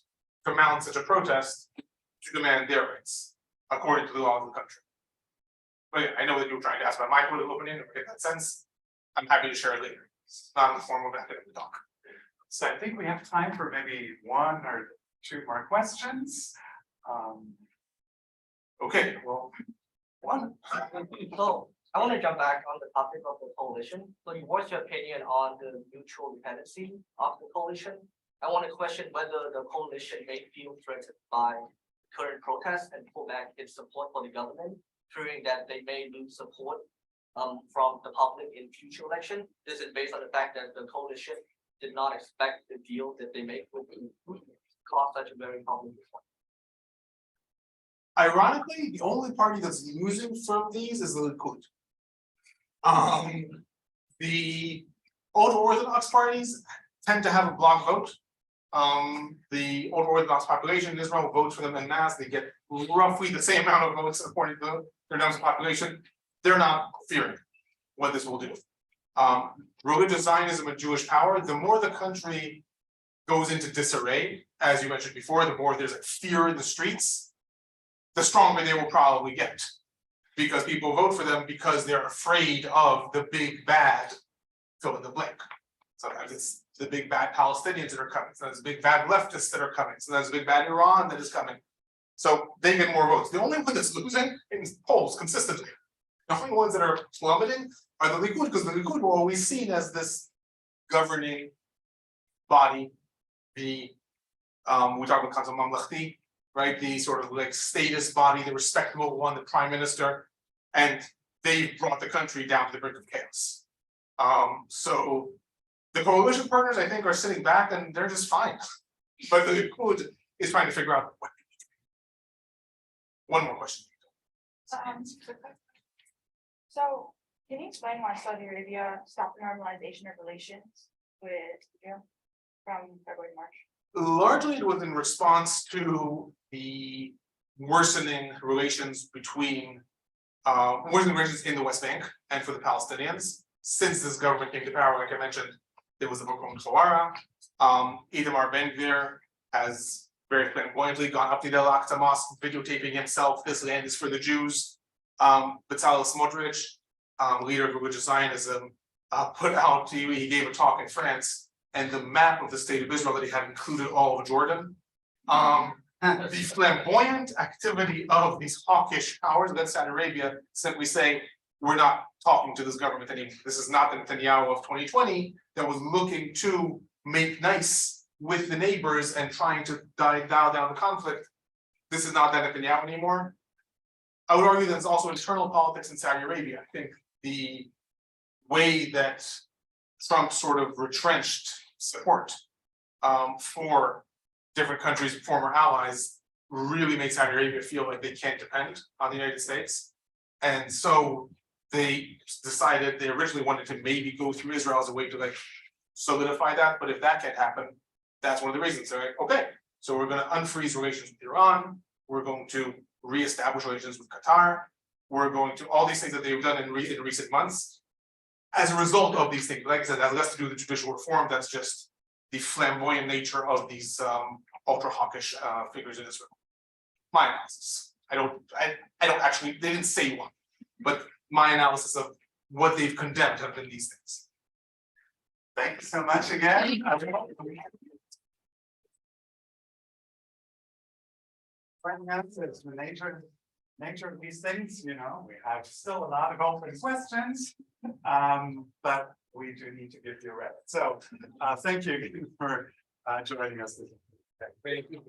to mount such a protest to demand their rights, according to the law of the country. But yeah, I know that you were trying to ask about my political opinion, if that sense. I'm happy to share it later. It's not in the form of academic talk. So I think we have time for maybe one or two more questions. Okay, well, one. So I want to jump back on the topic of the coalition. So you voiced your opinion on the mutual dependency of the coalition. I want to question whether the coalition may feel threatened by current protests and pull back its support for the government, fearing that they may lose support from the public in future election. This is based on the fact that the coalition did not expect the deal that they make with cause such a very public response. Ironically, the only party that's losing from these is the Likud. The ultra-Orthodox parties tend to have a block vote. The ultra-Orthodox population in Israel votes for them en masse. They get roughly the same amount of votes according to their numbers of population. They're not fearing what this will do. Religious Zionism and Jewish power, the more the country goes into disarray, as you mentioned before, the more there's a fear in the streets, the stronger they will probably get. Because people vote for them because they're afraid of the big bad fill in the blank. Sometimes it's the big bad Palestinians that are coming, sometimes the big bad leftists that are coming, sometimes the big bad Iran that is coming. So they get more votes. The only one that's losing in polls consistently, the only ones that are plummeting are the Likud, because the Likud were always seen as this governing body, the we talk about Council Mamlechti, right? The sort of like status body, the respectable one, the prime minister, and they brought the country down to the brink of chaos. So the coalition partners, I think, are sitting back and they're just fine. But the Likud is trying to figure out what. One more question. So can you explain why Saudi Arabia stopped the normalization of relations with Israel from February, March? Largely it was in response to the worsening relations between worsening relations in the West Bank and for the Palestinians. Since this government came to power, like I mentioned, there was the Bokom Khawara. Itamar Ben-Gvir has very flamboyantly gone up to the Al-Aqsa Mosque, videotaping himself, this land is for the Jews. Bezalel Smotrich, leader of religious Zionism, put out, he gave a talk in France, and the map of the state of Israel that he had included all of Jordan. The flamboyant activity of these hawkish powers against Saudi Arabia simply say, we're not talking to this government anymore. This is not the Netanyahu of 2020 that was looking to make nice with the neighbors and trying to dial down the conflict. This is not that Netanyahu anymore. I would argue that it's also internal politics in Saudi Arabia. I think the way that Trump sort of retrenched support for different countries, former allies, really made Saudi Arabia feel like they can't depend on the United States. And so they decided they originally wanted to maybe go through Israel as a way to like solidify that, but if that can't happen, that's one of the reasons, they're like, okay, so we're gonna unfreeze relations with Iran, we're going to reestablish relations with Qatar, we're going to, all these things that they've done in recent months. As a result of these things, like I said, that has less to do with the judicial reform, that's just the flamboyant nature of these ultra hawkish figures in Israel. My analysis, I don't actually, they didn't say one, but my analysis of what they've condemned have been these things. Thank you so much again. It's the nature of these things, you know, we have still a lot of open questions. But we do need to give you a rest. So thank you for joining us today. Thank you.